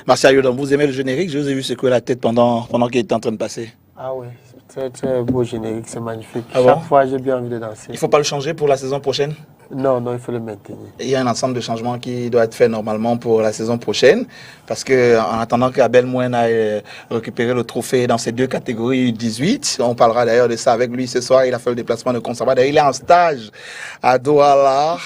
Martial Yodon, vous aimez le générique? Je vous ai vu secouer la tête pendant qu'il était en train de passer. Ah oui, très très beau générique, c'est magnifique. Ah Chaque bon? fois, j'ai bien envie de danser. Il ne faut pas le changer pour la saison prochaine? Non, il faut le maintenir. Il y a un ensemble de changements qui doit être fait normalement pour la saison prochaine, parce que en attendant qu'Abel Mouen aille récupérer le trophée dans ces deux catégories 18, on parlera d'ailleurs de ça avec lui ce soir. Il a fait le déplacement de Consamba. D'ailleurs, il est en stage à Douala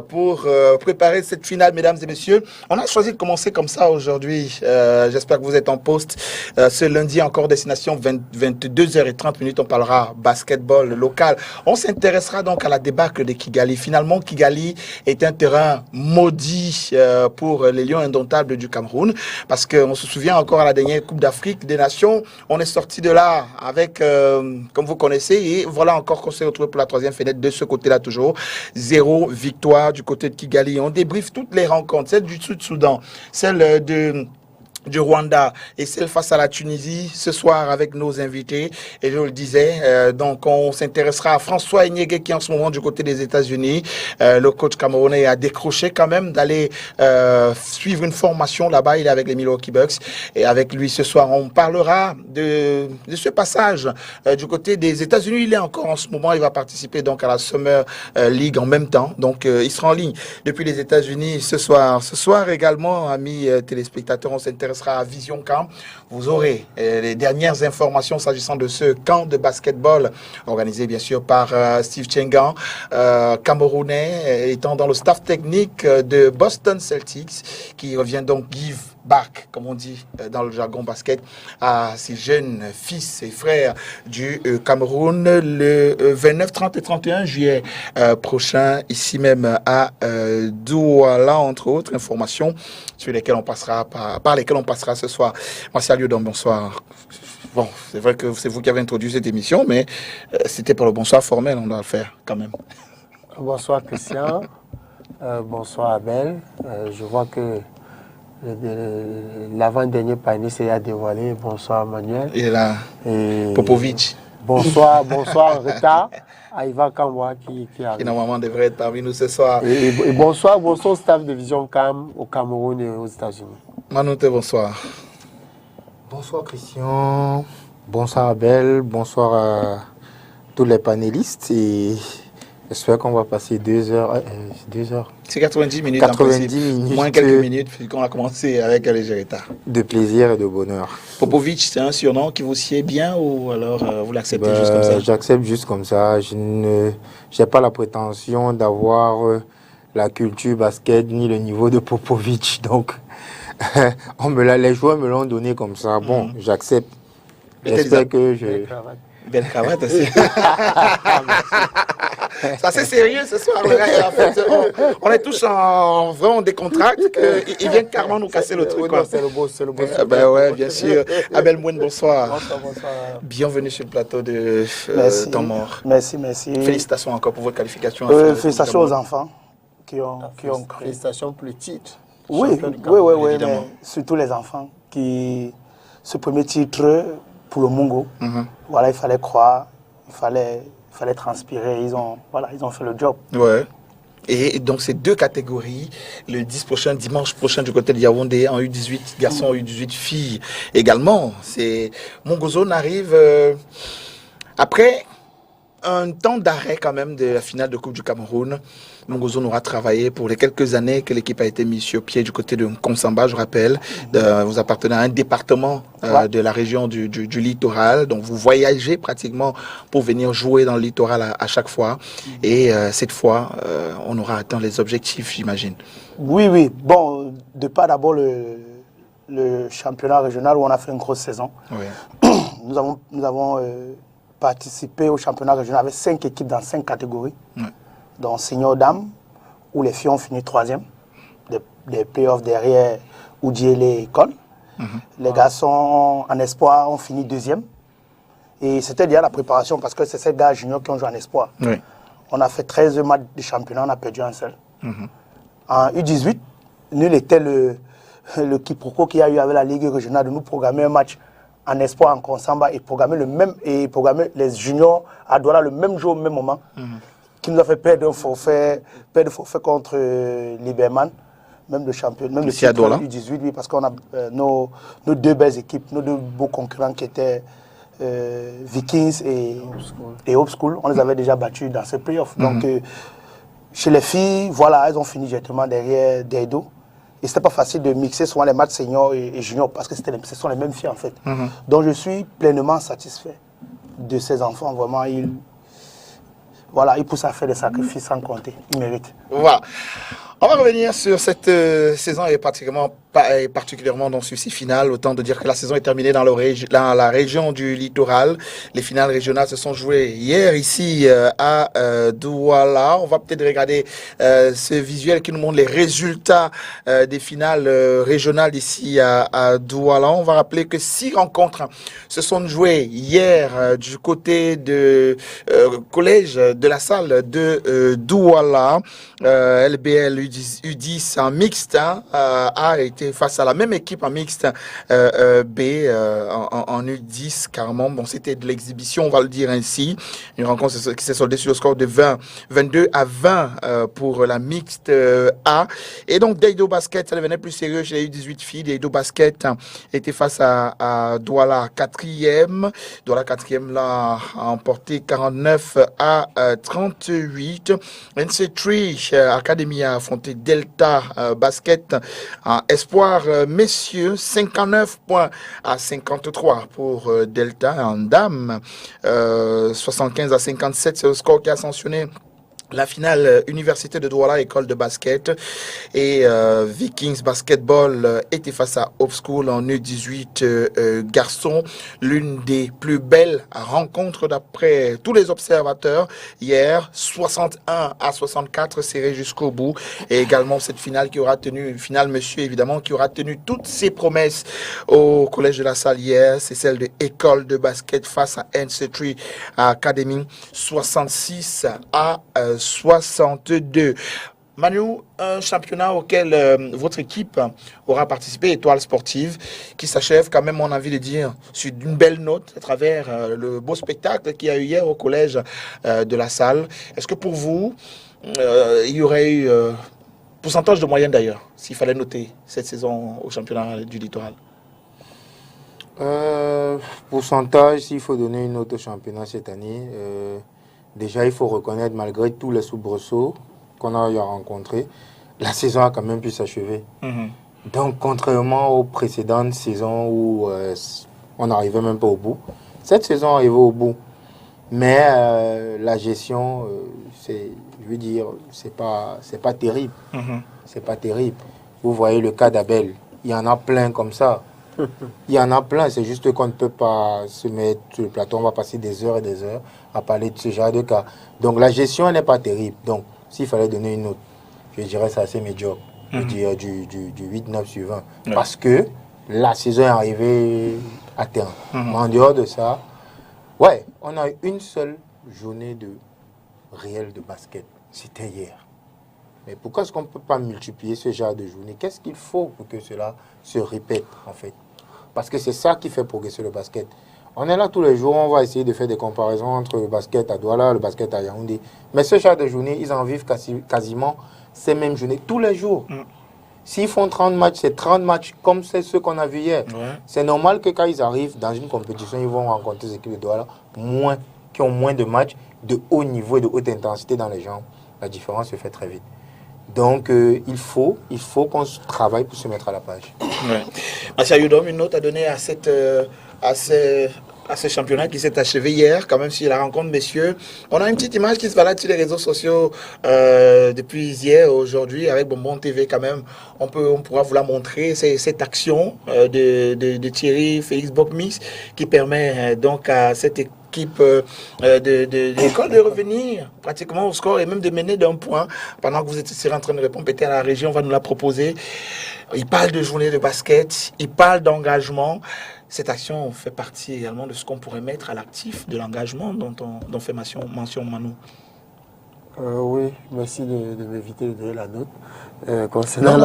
pour préparer cette finale, mesdames et messieurs. On a choisi de commencer comme ça aujourd'hui. J'espère que vous êtes en poste. Ce lundi, encore destination 22h30. On parlera basketball local. On s'intéressera donc à la débâcle de Kigali. Finalement, Kigali est un terrain maudit pour les Lions indomptables du Cameroun, parce qu'on se souvient encore à la dernière Coupe d'Afrique des Nations, on est sorti de là avec, comme vous connaissez, et voilà encore qu'on s'est retrouvé pour la troisième fenêtre de ce côté-là toujours, 0 victoire du côté de Kigali. On débriefe toutes les rencontres, celle du Sud-Soudan, celle du Rwanda et celle face à la Tunisie ce soir avec nos invités. Et je le disais, donc on s'intéressera à François Enyege qui en ce moment du côté des États-Unis. Le coach camerounais a décroché quand même d'aller suivre une formation là-bas. Il est avec les Milwaukee Bucks. Et avec lui ce soir, on parlera de ce passage du côté des États-Unis. Il est encore en ce moment. Il va participer donc à la Summer League en même temps. Donc il sera en ligne depuis les États-Unis ce soir. Ce soir également, amis téléspectateurs, on s'intéresse à Vision Camp. Vous aurez les dernières informations s'agissant de ce camp de basketball organisé bien sûr par Steve Tchengan, camerounais, étant dans le staff technique de Boston Celtics, qui revient donc give back, comme on dit dans le jargon basket, à ses jeunes fils et frères du Cameroun le 29, 30 et 31 juillet prochain, ici même à Douala, entre autres informations sur lesquelles on passera par lesquelles on passera ce soir. Martial Yodon, bonsoir. Bon, c'est vrai que c'est vous qui avez introduit cette émission, mais c'était pour le bonsoir formel, on doit le faire quand même. Bonsoir Christian, bonsoir Abel. Je vois que l'avant-dernier panier s'est dévoilé. Bonsoir Manuel. Et là, Popovic. Bonsoir en retard à Ivan Kamwa qui arrive. Qui normalement devrait être parmi nous ce soir. Et bonsoir au staff de Vision Cam au Cameroun et aux États-Unis. Manoute, bonsoir. Bonsoir Christian, bonsoir Abel, bonsoir à tous les panélistes et j'espère qu'on va passer 2 heures. C'est 90 minutes 90 minutes. Moins quelques minutes puisqu'on a commencé avec Algerita. De plaisir et de bonheur. Popovic, c'est un surnom qui vous sied bien ou alors vous l'acceptez juste comme ça? J'accepte juste comme ça. Je n'ai pas la prétention d'avoir la culture basket ni le niveau de Popovic. Donc, les joueurs me l'ont donné comme ça. Bon, j'accepte. J'espère que je... Belle cravate aussi. Ça c'est sérieux ce soir. En fait, on est tous vraiment décontractés. Ils viennent carrément nous casser le truc. Non, c'est le beau. Ben ouais, bien sûr. Abel Mouen, bonsoir. Bonsoir. Bienvenue sur le plateau de Temps Mort. Merci. Félicitations encore pour votre qualification. Félicitations aux enfants qui ont cru. Félicitations pour le titre. Oui, mais surtout les enfants ce premier titre pour le Mongo. Voilà, il fallait croire, il fallait transpirer. Ils ont fait le job. Ouais. Et donc ces deux catégories, le dimanche prochain du côté de Yaoundé en U18 garçons, en U18 filles également. Mongozone arrive après un temps d'arrêt quand même de la finale de Coupe du Cameroun. Mongozone aura travaillé pour les quelques années que l'équipe a été mise sur pied du côté de Consamba, je rappelle. Vous appartenez à un département de la région du littoral. Donc vous voyagez pratiquement pour venir jouer dans le littoral à chaque fois. Et cette fois, on aura atteint les objectifs, j'imagine. Oui. Bon, de pas d'abord le championnat régional où on a fait une grosse saison. Oui. Nous avons participé au championnat régional avec 5 équipes dans 5 catégories. Oui. Donc senior dames, où les filles ont fini 3e, des playoffs derrière Oudjele et École. Les garçons en espoir ont fini 2e. Et c'était déjà la préparation parce que c'est ces gars juniors qui ont joué en espoir. Oui. On a fait 13 matchs de championnat, on a perdu un seul. En U18, nul était le quiproquo qu'il y a eu avec la Ligue régionale de nous programmer un match en espoir en Consamba et programmer les juniors à Douala le même jour, au même moment, qui nous a fait perdre un forfait contre Liberman. même le champion, même Ici à Douala. le U18, oui, parce qu'on a nos deux belles équipes, nos deux beaux concurrents qui étaient Vikings et Hope School. On les avait déjà battus dans ces playoffs. Donc, chez les filles, voilà, elles ont fini directement derrière Deido. Et c'était pas facile de mixer souvent les matchs seniors et juniors parce que ce sont les mêmes filles en fait. Donc, je suis pleinement satisfait de ces enfants. Vraiment, ils poussent à faire des sacrifices sans compter. Ils méritent. Voilà. On va revenir sur cette saison et particulièrement dans ce final. Autant de dire que la saison est terminée dans la région du littoral. Les finales régionales se sont jouées hier ici à Douala. On va peut-être regarder ce visuel qui nous montre les résultats des finales régionales ici à Douala. On va rappeler que 6 rencontres se sont jouées hier du côté de collège de la salle de Douala. LBL U10 en mixte a été face à la même équipe en mixte B en U10 carrément. Bon, c'était de l'exhibition, on va le dire ainsi. Une rencontre qui s'est soldée sur le score de 22 à 20 pour la mixte A. Et donc Deido Basket, ça devenait plus sérieux chez les U18 filles. Deido Basket était face à Douala 4e. Douala 4e là a emporté 49 à 38. NC3 Academy a affronté Delta Basket en espoir messieurs, 59 points à 53 pour Delta en dames, 75 à 57, c'est le score qui a sanctionné la finale Université de Douala, école de basket, et Vikings Basketball était face à Hope School en U18 garçons. L'une des plus belles rencontres d'après tous les observateurs hier, 61 à 64 serré jusqu'au bout. Et également cette finale qui aura tenu, une finale monsieur évidemment, qui aura tenu toutes ses promesses au collège de la Salle hier. C'est celle de école de basket face à NC3 Academy, 66 à 62. Manu, un championnat auquel votre équipe aura participé, Étoile Sportive, qui s'achève quand même, on a envie de dire, sur une belle note à travers le beau spectacle qu'il y a eu hier au collège de la Salle. Est-ce que pour vous, il y aurait eu pourcentage de moyenne d'ailleurs, s'il fallait noter cette saison au championnat du littoral? Pourcentage, s'il faut donner une note au championnat cette année, déjà il faut reconnaître, malgré tous les soubresauts qu'on a eu à rencontrer, la saison a quand même pu s'achever. Donc, contrairement aux précédentes saisons où on n'arrivait même pas au bout, cette saison arrivée au bout. Mais la gestion, je veux dire, c'est pas terrible. C'est pas terrible. Vous voyez le cas d'Abel, il y en a plein comme ça. Il y en a plein, c'est juste qu'on ne peut pas se mettre sur le plateau, on va passer des heures et des heures à parler de ce genre de cas. Donc la gestion n'est pas terrible. Donc s'il fallait donner une note, je dirais c'est assez médiocre. Je dirais du 8-9 sur 20. Parce que la saison est arrivée à terme. Mais en dehors de ça, ouais, on a eu une seule journée de réel de basket. C'était hier. Mais pourquoi est-ce qu'on ne peut pas multiplier ce genre de journée? Qu'est-ce qu'il faut pour que cela se répète, en fait? Parce que c'est ça qui fait progresser le basket. On est là tous les jours, on va essayer de faire des comparaisons entre le basket à Douala, le basket à Yaoundé. Mais ce genre de journée, ils en vivent quasiment ces mêmes journées, tous les jours. S'ils font 30 matchs, c'est 30 matchs comme c'est ceux qu'on a vus hier. C'est normal que quand ils arrivent dans une compétition, ils vont rencontrer des équipes de Douala qui ont moins de matchs de haut niveau et de haute intensité dans les jambes. La différence se fait très vite. Donc, il faut qu'on travaille pour se mettre à la page. Monsieur Ayoudom, une note à donner à ce championnat qui s'est achevé hier, quand même, si la rencontre, messieurs. On a une petite image qui se balade sur les réseaux sociaux depuis hier, aujourd'hui, avec Bonbon TV quand même. On pourra vous la montrer. C'est cette action de Thierry Félix Bokmis qui permet donc à cette équipe de l'école de revenir pratiquement au score et même de mener d'un point pendant que vous étiez en train de répondre. Peut-être à la région va nous la proposer. Il parle de journée de basket, il parle d'engagement. Cette action fait partie également de ce qu'on pourrait mettre à l'actif de l'engagement dont fait mention Manu. Oui, merci de m'inviter de donner la note. Non,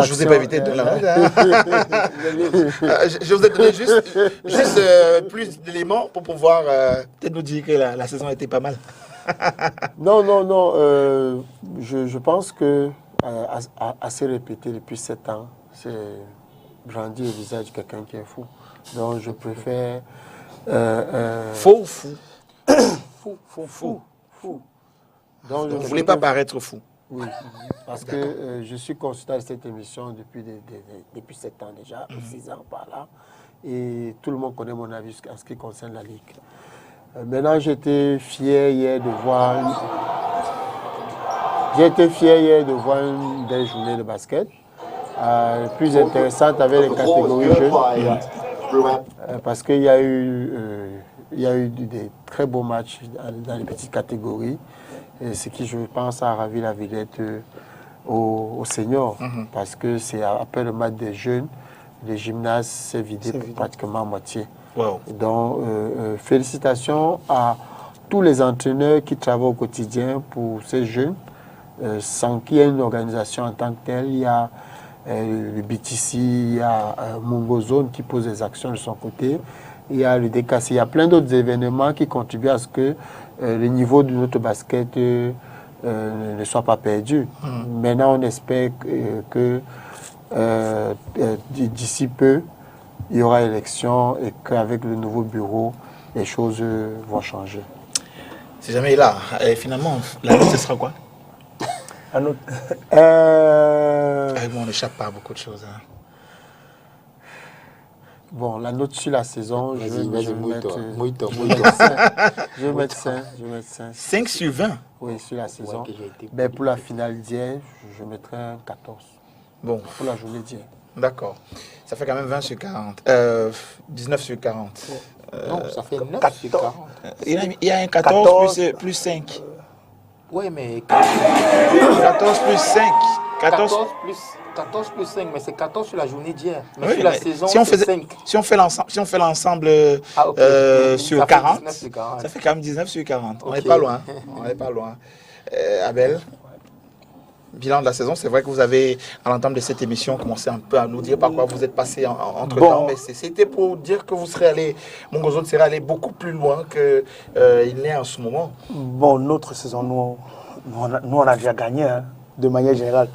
je ne vous ai pas invité de donner la note. Je vous ai donné juste plus d'éléments pour pouvoir peut-être nous dire que la saison a été pas mal. Non. Je pense que assez répété depuis 7 ans. C'est brandir le visage de quelqu'un qui est fou. Donc je préfère... Faux ou fou? Fou. Donc, Vous ne voulez pas paraître fou? Oui, parce que je suis consultant de cette émission depuis 7 ans déjà, 6 ans par là. Et tout le monde connaît mon avis en ce qui concerne la Ligue. Maintenant, j'étais fier hier de voir une belle journée de basket. Plus intéressante avec les catégories jeunes. Parce qu'il y a eu des très beaux matchs dans les petites catégories. Et ce qui, je pense, a ravi la vedette aux seniors. Parce que c'est après le match des jeunes, le gymnase s'est vidé pratiquement à moitié. Wow. Donc, félicitations à tous les entraîneurs qui travaillent au quotidien pour ces jeunes, sans qu'il y ait une organisation en tant que telle. Il y a le BTC, il y a Mungo Zone qui pose des actions de son côté, il y a le DKC, il y a plein d'autres événements qui contribuent à ce que le niveau de notre basket ne soit pas perdu. Maintenant, on espère que d'ici peu, il y aura élection et qu'avec le nouveau bureau, les choses vont changer. C'est jamais là. Et finalement, la note, ce sera quoi? La note. On n'échappe pas à beaucoup de choses. Hein. Bon, la note sur la saison, je vais mettre 5. 5 sur 20? Oui, sur la saison. Mais pour la finale d'hier, je mettrai un 14. Bon. Pour la journée d'hier. D'accord. Ça fait quand même 20 sur 40. 19 sur 40. Non, ça fait 9 sur 40. Il y a un 14 plus 5. Oui, mais 14 plus 5. 14 plus 5, mais c'est 14 sur la journée d'hier. Mais oui, sur la saison, si on c'est faisait, 5. Si on fait l'ensemble sur ça 40, fait 19 sur 40, ça fait quand même 19 sur 40. Okay. On n'est pas loin. On n'est pas loin. Abel, bilan de la saison, c'est vrai que vous avez, à l'entame de cette émission, commencé un peu à nous dire par quoi vous êtes passé entre-temps, mais c'était pour dire que vous serez allé, Mungo Zone serait allé beaucoup plus loin qu'il n'est en ce moment. Bon, notre saison, nous on a déjà gagné, hein, de manière générale.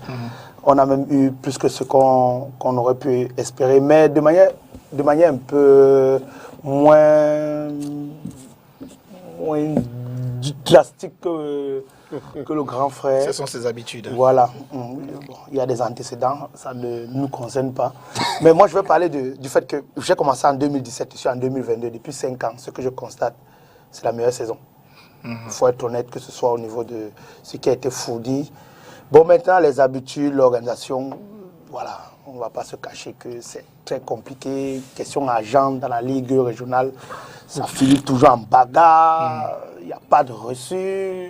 On a même eu plus que ce qu'on aurait pu espérer, mais de manière un peu moins drastique que le grand frère. Ce sont ses habitudes. Hein. Voilà. Il y a des antécédents, ça ne nous concerne pas. Mais moi, je veux parler du fait que j'ai commencé en 2017, je suis en 2022, depuis 5 ans. Ce que je constate, c'est la meilleure saison. Il faut être honnête, que ce soit au niveau de ce qui a été fourni. Bon, maintenant, les habitudes, l'organisation, voilà, on ne va pas se cacher que c'est très compliqué. Question argent dans la Ligue régionale, ça finit toujours en bagarre, il n'y a pas de reçu.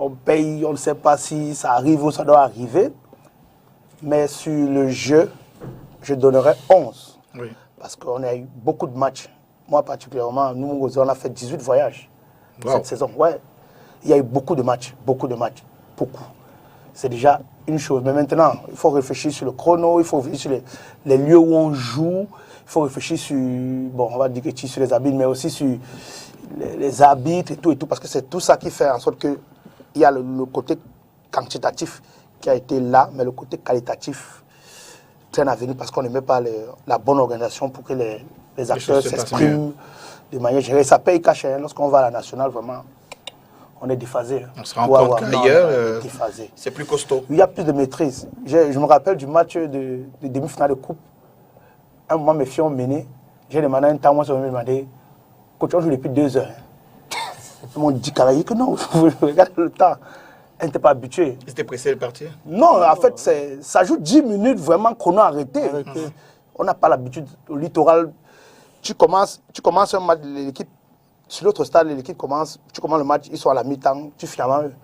On paye, on ne sait pas si ça arrive ou ça doit arriver. Mais sur le jeu, je donnerais 11. Oui. Parce qu'on a eu beaucoup de matchs. Moi particulièrement, nous, on a fait 18 voyages cette saison. Ouais. Il y a eu beaucoup de matchs. Beaucoup. C'est déjà une chose. Mais maintenant, il faut réfléchir sur le chrono, il faut réfléchir sur les lieux où on joue, il faut réfléchir sur, bon, on va dire que sur les arbitres, mais aussi sur les arbitres et tout, parce que c'est tout ça qui fait en sorte que il y a le côté quantitatif qui a été là, mais le côté qualitatif traîne à venir parce qu'on ne met pas la bonne organisation pour que les acteurs s'expriment de manière gérée. Ça paye cash. Hein. Lorsqu'on va à la nationale, vraiment, on est déphasé. On se rend compte qu'ailleurs, c'est plus costaud. Il y a plus de maîtrise. Je me rappelle du match de demi-finale de coupe. Un moment, mes filles ont mené. J'ai demandé un temps, moi, ça m'a demandé, coach, on joue depuis 2 heures. Ils m'ont dit que non, regarde le temps. Elle n'était pas habituée. Ils étaient pressés de partir? Non, en fait, ça joue 10 minutes vraiment chrono arrêté. On n'a pas l'habitude. Au littoral, tu commences un match, l'équipe, sur l'autre stade, l'équipe commence, tu commences le match, ils sont à la mi-temps, tu finis avant eux.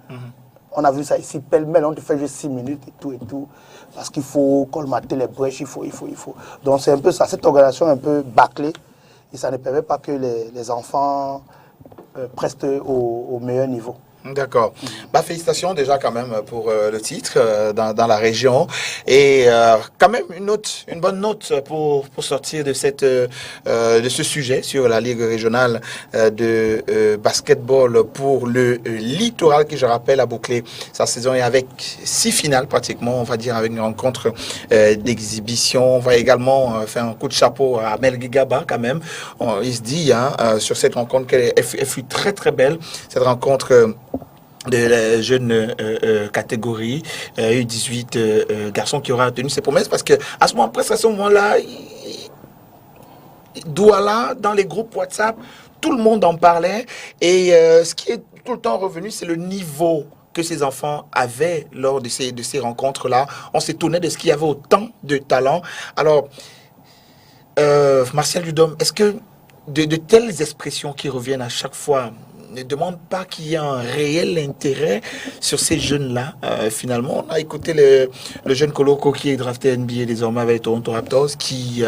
On a vu ça ici, pêle-mêle, on te fait juste 6 minutes et tout. Parce qu'il faut colmater les brèches, il faut. Donc c'est un peu ça, cette organisation est un peu bâclée. Et ça ne permet pas que les enfants prestent au meilleur niveau. D'accord. Bah, félicitations déjà quand même pour le titre dans la région et quand même une bonne note pour sortir de de ce sujet sur la Ligue régionale de basketball pour le littoral qui, je rappelle, a bouclé sa saison et avec 6 finales pratiquement, on va dire, avec une rencontre d'exhibition. On va également faire un coup de chapeau à Mel Gigaba quand même. Il se dit sur cette rencontre qu'elle fut très très belle, cette rencontre de la jeune catégorie U18 garçons qui aura tenu ses promesses parce que à ce moment, presque à ce moment-là, Douala, dans les groupes WhatsApp, tout le monde en parlait et ce qui est tout le temps revenu, c'est le niveau que ces enfants avaient lors de ces rencontres-là. On s'étonnait de ce qu'il y avait autant de talent. Alors, Martial Ludom, est-ce que de telles expressions qui reviennent à chaque fois ne demandent pas qu'il y ait un réel intérêt sur ces jeunes-là? Finalement, on a écouté le jeune Koloko qui est drafté NBA désormais avec Toronto Raptors, qui,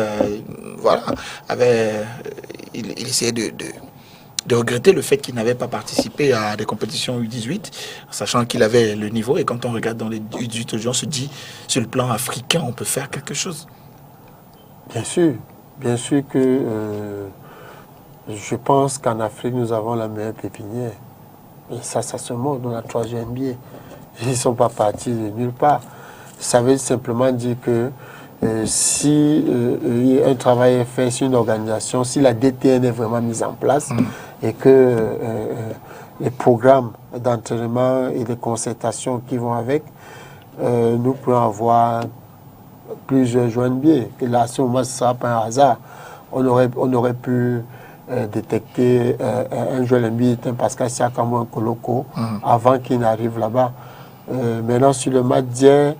il essayait de regretter le fait qu'il n'avait pas participé à des compétitions U18, sachant qu'il avait le niveau. Et quand on regarde dans les U18 aujourd'hui, on se dit, sur le plan africain, on peut faire quelque chose. Bien sûr que je pense qu'en Afrique, nous avons la meilleure pépinière. Et ça se montre dans la 3e NBA. Ils ne sont pas partis de nulle part. Ça veut simplement dire que si un travail est fait sur une organisation, si la DTN est vraiment mise en place et que les programmes d'entraînement et de concertation qui vont avec, nous pourrons avoir plusieurs joueurs NBA. Et là, à ce moment, ce ne sera pas un hasard. On aurait pu détecter un joueur NBA, un Pascal Siakam ou un Koloko, avant qu'il n'arrive là-bas. Maintenant, sur le match d'hier,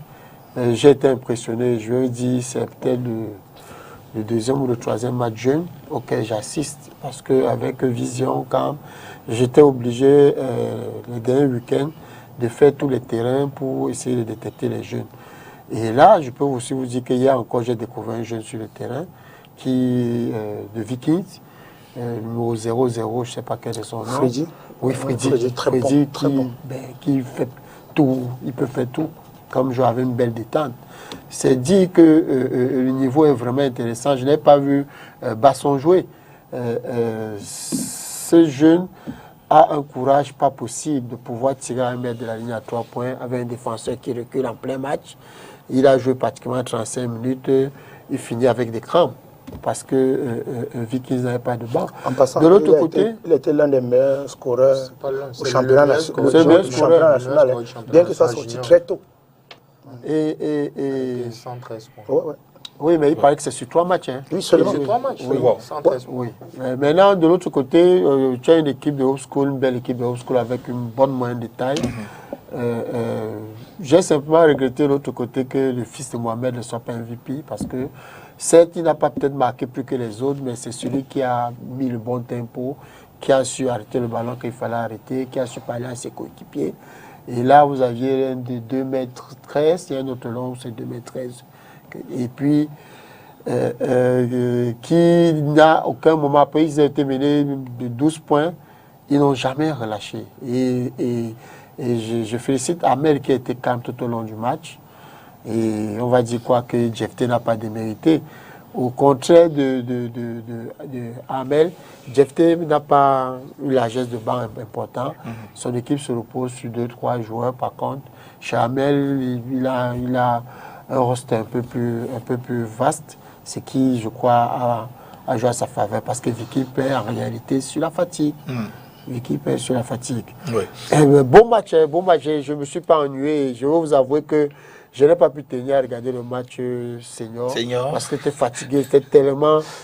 j'ai été impressionné. Je veux dire, c'est peut-être le 2e ou le 3e match jeune auquel j'assiste. Parce qu'avec Vision, quand j'étais obligé, le dernier week-end, de faire tous les terrains pour essayer de détecter les jeunes. Et là, je peux aussi vous dire qu'hier encore, j'ai découvert un jeune sur le terrain de Vikings, numéro 00, je ne sais pas quel est son nom. Freddy. Oui, Freddy. Freddy, très bon. Qui fait tout, il peut faire tout, comme je avais une belle détente. C'est dit que le niveau est vraiment intéressant. Je n'ai pas vu Basson jouer. Ce jeune a un courage pas possible de pouvoir tirer 1 mètre de la ligne à 3 points avec un défenseur qui recule en plein match. Il a joué pratiquement 35 minutes. Il finit avec des crampes parce que Vikings n'avait pas de banc. En passant, de l'autre côté, il était l'un des meilleurs scoreurs au championnat national. Bien que ce soit sorti très tôt. Et 113 points. Ouais. Oui, mais il paraît que c'est sur 3 matchs. Hein. Oui, seulement. C'est 3 matchs. Oui. 113 points. Oui. Maintenant, de l'autre côté, tu as une équipe de Hope School, une belle équipe de Hope School avec une bonne moyenne de taille. J'ai simplement regretté de l'autre côté que le fils de Mohamed ne soit pas MVP parce que, certes, il n'a pas peut-être marqué plus que les autres, mais c'est celui qui a mis le bon tempo, qui a su arrêter le ballon qu'il fallait arrêter, qui a su parler à ses coéquipiers. Et là, vous aviez un de 2,13 m, il y a un autre long, c'est 2,13 m. Et puis, qui n'a aucun moment, après ils ont été menés de 12 points, ils n'ont jamais relâché. Et je félicite Amel qui a été calme tout au long du match. Et on va dire quoi que Jefté n'a pas démérité. Au contraire de Amel, Jefté n'a pas eu la geste de banc important. Son équipe se repose sur 2-3 joueurs. Par contre, chez Amel, il a un roster un peu plus vaste, ce qui, je crois, a joué à sa faveur parce que Vicky perd en réalité sur la fatigue. Vicky perd sur la fatigue. Oui. Bon match, je ne me suis pas ennuyé. Je vais vous avouer que je n'ai pas pu tenir à regarder le match senior. Parce que j'étais fatigué.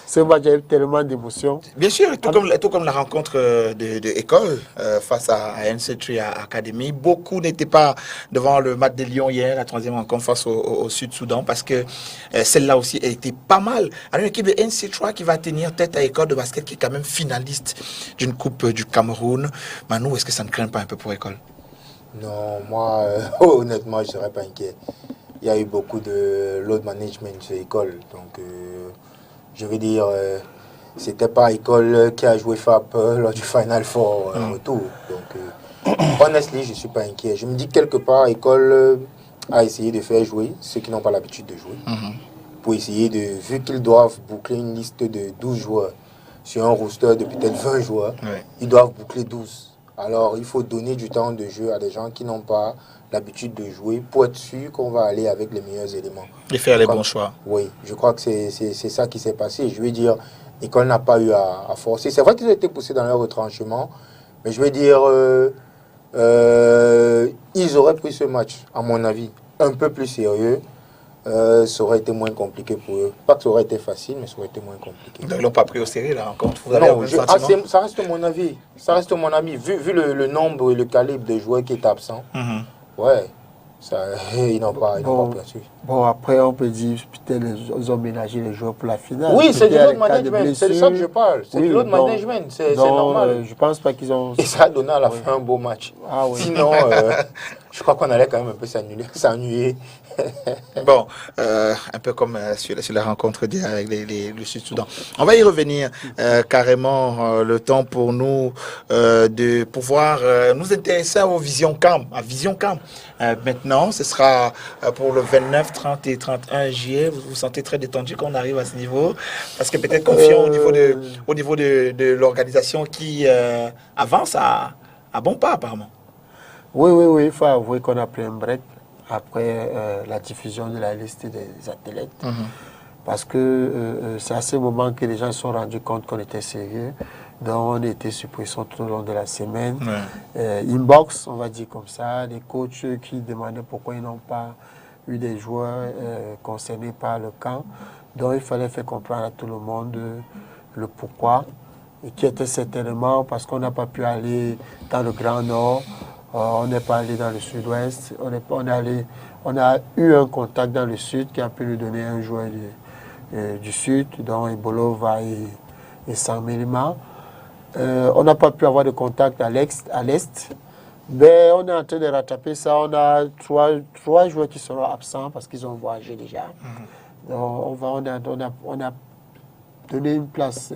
Ce match avait tellement d'émotions. Bien sûr, tout comme la rencontre de école face à NC3 Academy. Beaucoup n'étaient pas devant le match de Lyon hier, la 3e rencontre face au Sud-Soudan, parce que celle-là aussi a été pas mal. Alors, une équipe de NC3 qui va tenir tête à école de basket qui est quand même finaliste d'une Coupe du Cameroun. Manu, est-ce que ça ne craint pas un peu pour école? Non, moi, honnêtement, je ne serais pas inquiet. Il y a eu beaucoup de load management chez l'école. Donc, je veux dire, c'était pas l'école qui a joué FAP lors du Final Four retour. Donc, Honestly, je ne suis pas inquiet. Je me dis que quelque part, l'école a essayé de faire jouer ceux qui n'ont pas l'habitude de jouer. Pour essayer de, vu qu'ils doivent boucler une liste de 12 joueurs sur un roster de peut-être 20 joueurs, ils doivent boucler 12. Alors, il faut donner du temps de jeu à des gens qui n'ont pas l'habitude de jouer pour être sûr qu'on va aller avec les meilleurs éléments. Et faire les bons choix. Oui, je crois que c'est ça qui s'est passé. Je veux dire, l'école n'a pas eu à forcer. C'est vrai qu'ils ont été poussés dans leur retranchement, mais je veux dire, ils auraient pris ce match, à mon avis, un peu plus sérieux. Ça aurait été moins compliqué pour eux. Pas que ça aurait été facile, mais ça aurait été moins compliqué. Donc, ils l'ont pas pris au sérieux, là, encore. Non, ça reste mon avis. Ça reste mon avis. Vu le nombre et le calibre de joueurs qui est absent, ouais, ça, ils n'ont pas perçu. Bon, après, on peut dire peut-être ils ont ménagé les joueurs pour la finale. Oui, c'est du load management. C'est de ça que je parle. C'est du load management. C'est normal. Je pense pas qu'ils ont... Et ça a donné à la fin un beau match. Ah, oui. Sinon, je crois qu'on allait quand même un peu s'ennuyer. Bon, un peu comme sur la rencontre d'hier avec le Sud-Soudan. On va y revenir carrément. Le temps pour nous de pouvoir nous intéresser aux Vision Camp. À Vision Camp. Maintenant, ce sera pour le 29, 30 et 31 juillet. Vous vous sentez très détendu quand on arrive à ce niveau? Parce que peut-être confiant au niveau de l'organisation qui avance à bon pas, apparemment. Oui, il faut avouer qu'on a pris un break après la diffusion de la liste des athlètes. Parce que c'est à ce moment que les gens se sont rendus compte qu'on était sérieux. Donc on était sous pression tout au long de la semaine. Inbox, on va dire comme ça, des coachs qui demandaient pourquoi ils n'ont pas eu des joueurs concernés par le camp. Donc il fallait faire comprendre à tout le monde le pourquoi. Et qui était certainement parce qu'on n'a pas pu aller dans le Grand Nord. On n'est pas allé dans le sud-ouest. On a eu un contact dans le sud qui a pu nous donner un joueur du sud, dont Ebolova et Saint-Mélima. On n'a pas pu avoir de contact à l'est. Mais on est en train de rattraper ça. On a trois joueurs qui seront absents parce qu'ils ont voyagé déjà. Donc on a donné une place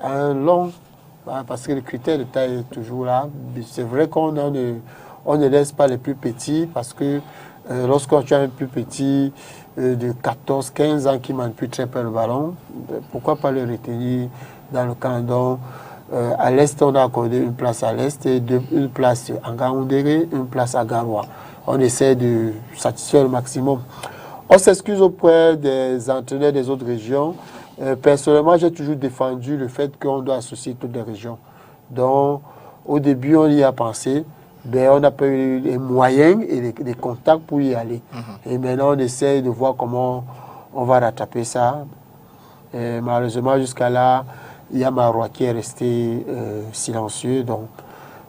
à un long... Parce que le critère de taille est toujours là. C'est vrai qu'on ne laisse pas les plus petits parce que lorsqu'on a un plus petit de 14, 15 ans qui ne manque plus très peu le ballon, pourquoi pas le retenir dans le camp? Donc, à l'est, on a accordé une place à l'est et une place à Ngaoundéré, une place à Garoua. On essaie de satisfaire le maximum. On s'excuse auprès des entraîneurs des autres régions. Personnellement, j'ai toujours défendu le fait qu'on doit associer toutes les régions. Donc, au début, on y a pensé, mais on n'a pas eu les moyens et les contacts pour y aller. Et maintenant, on essaie de voir comment on va rattraper ça. Et malheureusement, jusqu'à là, il y a Marois qui est resté silencieux. Donc,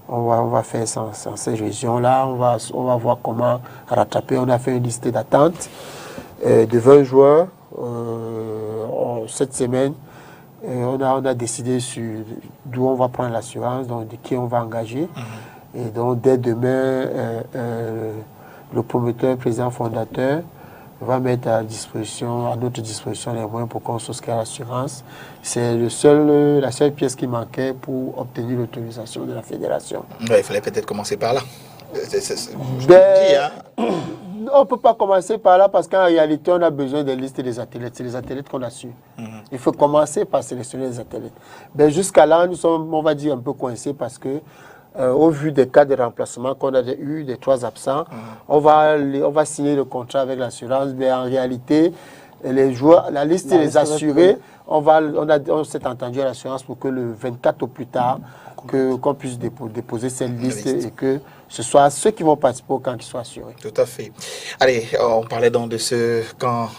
on va faire sans ces régions-là. On va voir comment rattraper. On a fait une liste d'attente de 20 joueurs. Cette semaine, on a décidé d'où on va prendre l'assurance, donc de qui on va engager. Et donc, dès demain, le promoteur, président fondateur, va mettre à notre disposition les moyens pour qu'on souscrive à l'assurance. C'est la seule pièce qui manquait pour obtenir l'autorisation de la fédération. Ouais, il fallait peut-être commencer par là. On ne peut pas commencer par là parce qu'en réalité, on a besoin des listes des athlètes. C'est les athlètes qu'on a su. Il faut commencer par sélectionner les athlètes. Ben, jusqu'à là, nous sommes, on va dire, un peu coincés parce que, au vu des cas de remplacement qu'on a eu, des 3 absents, on va signer le contrat avec l'assurance. Mais en réalité, les joueurs, la liste des assurés, on s'est entendu à l'assurance pour que le 24 au plus tard, qu'on puisse déposer cette liste et que ce soit ceux qui vont participer au camp qui soient assurés. Tout à fait. Allez, on parlait donc de ce camp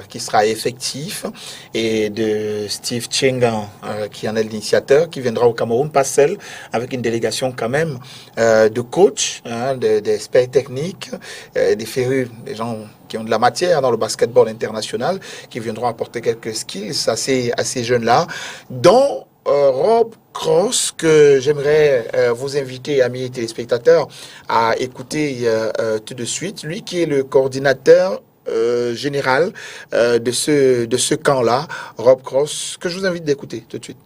qui sera effectif et de Steve Tchengan qui en est l'initiateur, qui viendra au Cameroun, pas seul, avec une délégation quand même de coachs, d'experts techniques, des férus, des gens qui ont de la matière dans le basketball international, qui viendront apporter quelques skills à ces jeunes-là, dont Rob Cross, que j'aimerais vous inviter, amis téléspectateurs, à écouter tout de suite. Lui qui est le coordinateur général de ce camp-là, Rob Cross, que je vous invite d'écouter tout de suite.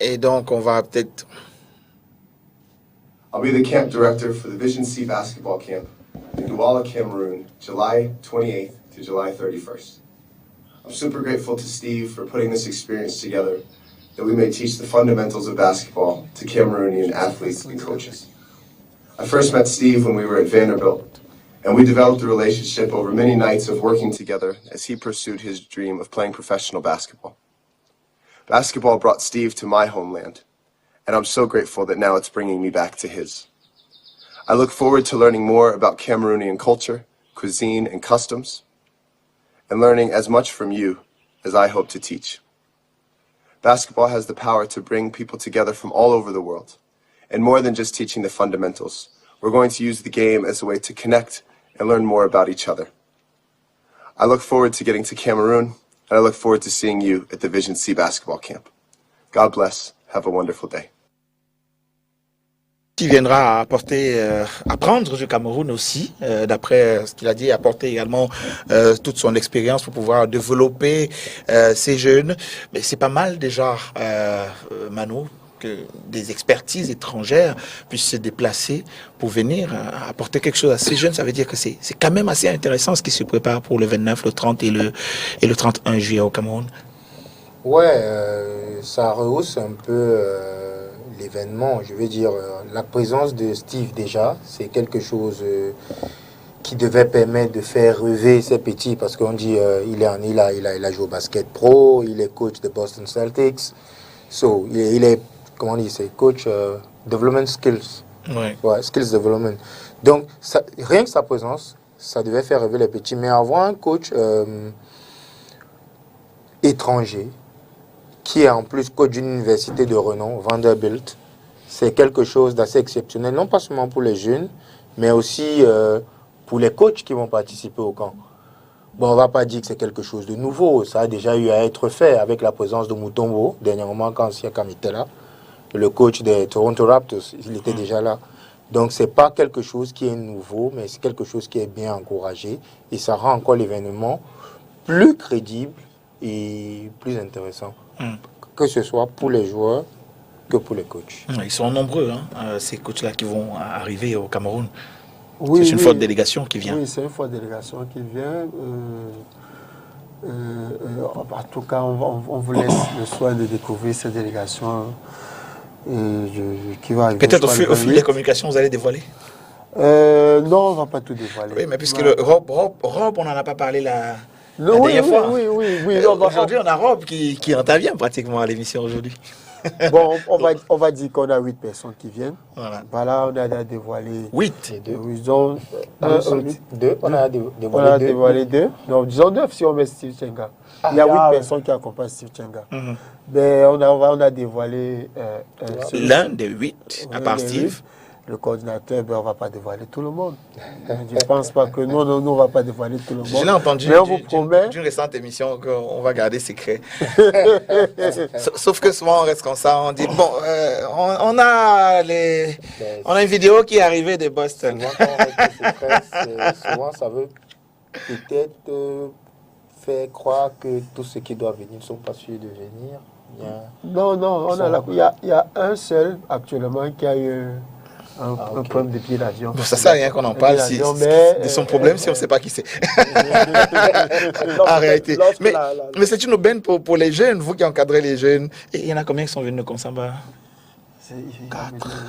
Et donc, on va peut-être... I'll be the camp director for the Vision C basketball camp in Douala, Cameroon, July 28th to July 31st. I'm super grateful to Steve for putting this experience together that we may teach the fundamentals of basketball to Cameroonian athletes and coaches. I first met Steve when we were at Vanderbilt, and we developed a relationship over many nights of working together as he pursued his dream of playing professional basketball. Basketball brought Steve to my homeland, and I'm so grateful that now it's bringing me back to his. I look forward to learning more about Cameroonian culture, cuisine, and customs, and learning as much from you as I hope to teach. Basketball has the power to bring people together from all over the world, and more than just teaching the fundamentals, we're going to use the game as a way to connect and learn more about each other. I look forward to getting to Cameroon, and I look forward to seeing you at the Vision C basketball camp. God bless. Have a wonderful day. Qui viendra apporter, apprendre du Cameroun aussi, d'après ce qu'il a dit, apporter également toute son expérience pour pouvoir développer ces jeunes. Mais c'est pas mal déjà, Manu, que des expertises étrangères puissent se déplacer pour venir apporter quelque chose à ces jeunes. Ça veut dire que c'est quand même assez intéressant ce qui se prépare pour le 29, le 30 et le 31 juillet au Cameroun. Ouais, ça rehausse un peu l'événement. Je veux dire, la présence de Steve déjà, c'est quelque chose qui devait permettre de faire rêver ces petits, parce qu'on dit il a joué au basket pro, il est coach de Boston Celtics, so il est comment on dit, c'est coach development skills, ouais, skills development. Donc rien que sa présence, ça devait faire rêver les petits, mais avoir un coach étranger qui est en plus coach d'une université de renom, Vanderbilt, c'est quelque chose d'assez exceptionnel, non pas seulement pour les jeunes, mais aussi pour les coachs qui vont participer au camp. Bon, on ne va pas dire que c'est quelque chose de nouveau, ça a déjà eu à être fait avec la présence de Mutombo, dernièrement quand Siakam était là, le coach des Toronto Raptors, il était déjà là. Donc ce n'est pas quelque chose qui est nouveau, mais c'est quelque chose qui est bien encouragé, et ça rend encore l'événement plus crédible et plus intéressant, que ce soit pour les joueurs que pour les coachs. Ils sont nombreux, hein, ces coachs-là qui vont arriver au Cameroun. Oui, c'est une forte délégation qui vient. Oui, c'est une forte délégation qui vient. En tout cas, on vous laisse le soin de découvrir cette délégation qui va arriver. Peut-être au fil des communications, vous allez dévoiler. Non, on ne va pas tout dévoiler. Oui, mais puisque Rob, on n'en a pas parlé la dernière fois. Oui. Aujourd'hui, on a Rob qui intervient pratiquement à l'émission aujourd'hui. Bon, on va dire qu'on a 8 personnes qui viennent. Voilà, on a dévoilé 8 et 2. Disons, on a dévoilé 2. Donc, disons 9 si on met Steve Tchenga. Il y a 8 personnes qui accompagnent Steve Tchenga. Mais on a dévoilé l'un des 8, à part Steve. Le coordinateur, on ne va pas dévoiler tout le monde. Je ne pense pas que nous, on ne va pas dévoiler tout le monde. Je l'ai entendu d'une récente émission qu'on va garder secret. Sauf que souvent, on reste comme ça, on dit, bon, on a une vidéo qui est arrivée de Boston. Souvent, quand on reste secret, souvent, ça veut peut-être faire croire que tous ceux qui doivent venir ne sont pas sûrs de venir. Non, il y a un seul actuellement qui a eu un problème de pied d'avion. Bon, ça ne sert à rien qu'on en parle de son problème si on ne sait pas qui c'est. En réalité. Mais c'est une aubaine pour les jeunes, vous qui encadrez les jeuns. Et il y en a combien qui sont venus de Konsamba?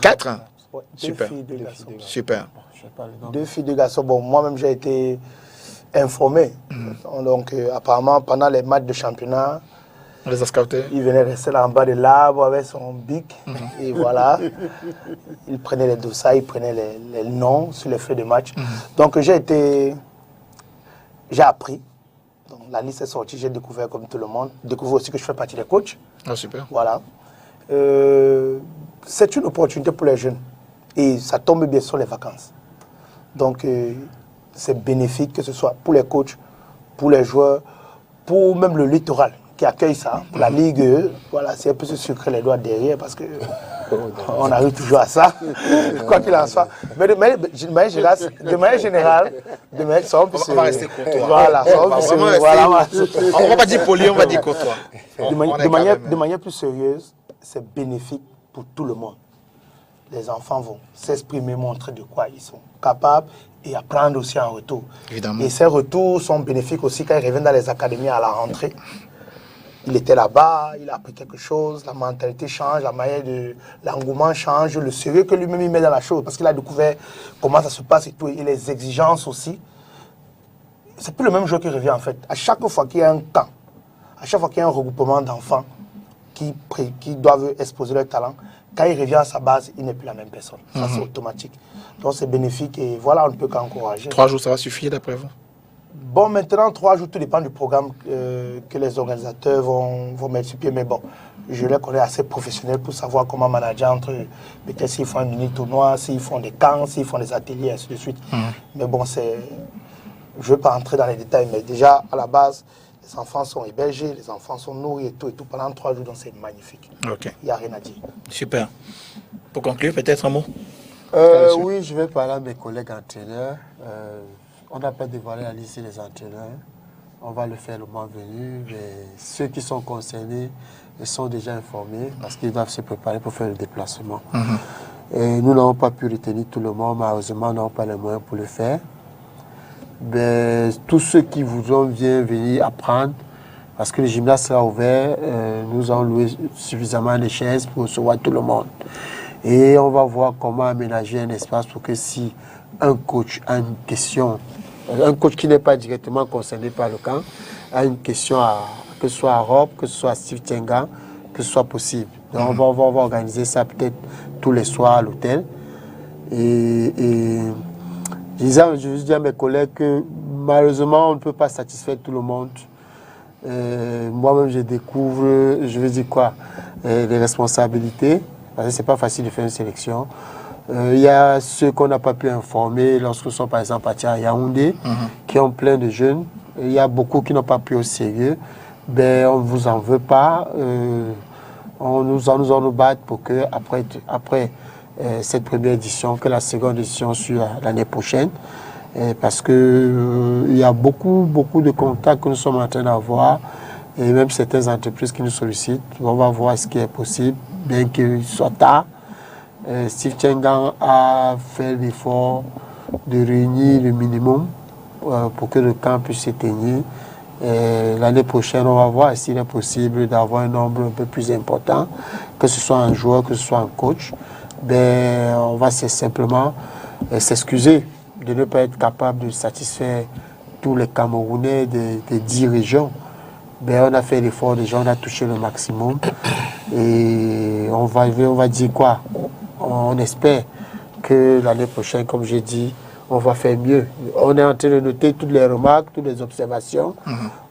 4. Ouais, Super. 2 filles, 2 garçons. Super. 2 filles, 2 garçons. Bon, moi-même, j'ai été informé. Donc, apparemment, pendant les matchs de championnat, On les a scoutés. il venait rester là en bas de l'arbre avec son bic. Et voilà. Il prenait les dossiers, il prenait les noms sur les feuilles de match. Donc, j'ai appris. Donc, la liste est sortie, j'ai découvert comme tout le monde. Découvert aussi que je fais partie des coachs. Ah, super. Voilà. C'est une opportunité pour les jeunes. Et ça tombe bien sur les vacances. Donc, c'est bénéfique, que ce soit pour les coachs, pour les joueurs, pour même le littoral qui accueille ça, pour la Ligue. Voilà, c'est un peu se sucrer les doigts derrière parce que on arrive toujours à ça, quoi qu'il en soit. Mais de manière générale, on va rester courtois. Voilà, on va pas dire poli, on va dire courtois. De manière plus sérieuse, c'est bénéfique pour tout le monde. Les enfants vont s'exprimer, montrer de quoi ils sont capables et apprendre aussi en retour. Évidemment. Et ces retours sont bénéfiques aussi quand ils reviennent dans les académies à la rentrée. Il était là-bas, il a appris quelque chose, la mentalité change, la manière de l'engouement change, le sérieux que lui-même il met dans la chose, parce qu'il a découvert comment ça se passe et tout, et les exigences aussi. C'est plus le même joueur qui revient en fait. À chaque fois qu'il y a un camp, à chaque fois qu'il y a un regroupement d'enfants qui doivent exposer leur talent, quand il revient à sa base, il n'est plus la même personne. Ça, c'est automatique. Donc, c'est bénéfique et voilà, on ne peut qu'encourager. 3 jours, ça va suffire d'après vous? Bon, maintenant, 3 jours, tout dépend du programme que les organisateurs vont mettre sur pied. Mais bon, je les connais assez professionnels pour savoir comment manager entre peut-être s'ils font un mini-tournoi, s'ils font des camps, s'ils font des ateliers, ainsi de suite. Mais bon, je ne veux pas entrer dans les détails, mais déjà, à la base, les enfants sont hébergés, les enfants sont nourris et tout pendant 3 jours, donc c'est magnifique. Ok. Il n'y a rien à dire. Super. Pour conclure, peut-être un mot? Oui, je vais parler à mes collègues entraîneurs. On n'a pas dévoilé la liste des entraîneurs. On va le faire le mois venu. Mais ceux qui sont concernés sont déjà informés parce qu'ils doivent se préparer pour faire le déplacement. Et nous n'avons pas pu retenir tout le monde. Malheureusement, nous n'avons pas les moyens pour le faire. Mais tous ceux qui voudront venir apprendre, parce que le gymnase sera ouvert, nous avons loué suffisamment de chaises pour recevoir tout le monde. Et on va voir comment aménager un espace pour que si un coach a une question, un coach qui n'est pas directement concerné par le camp, a une question, que ce soit à Rob, que ce soit à Steve Tchenga, que ce soit possible. Donc on va organiser ça peut-être tous les soirs à l'hôtel. Et je dis à mes collègues que malheureusement, on ne peut pas satisfaire tout le monde. Moi-même, je découvre, je veux dire quoi, les responsabilités, parce que ce n'est pas facile de faire une sélection. Il y a ceux qu'on n'a pas pu informer lorsque nous sommes par exemple partis à Yaoundé, qui ont plein de jeunes. Il y a beaucoup qui n'ont pas pris au sérieux. Ben, on ne vous en veut pas. Nous allons nous battre pour que après cette première édition, que la seconde édition soit l'année prochaine. Parce que il y a beaucoup de contacts que nous sommes en train d'avoir et même certaines entreprises qui nous sollicitent. On va voir ce qui est possible, bien qu'il soit tard. Steve Tchenga a fait l'effort de réunir le minimum pour que le camp puisse s'éteindre. L'année prochaine, on va voir s'il est possible d'avoir un nombre un peu plus important, que ce soit un joueur, que ce soit un coach. Ben, on va simplement s'excuser de ne pas être capable de satisfaire tous les Camerounais des 10 régions. Ben, on a fait l'effort déjà, on a touché le maximum. Et on va dire quoi? On espère que l'année prochaine, comme j'ai dit, on va faire mieux. On est en train de noter toutes les remarques, toutes les observations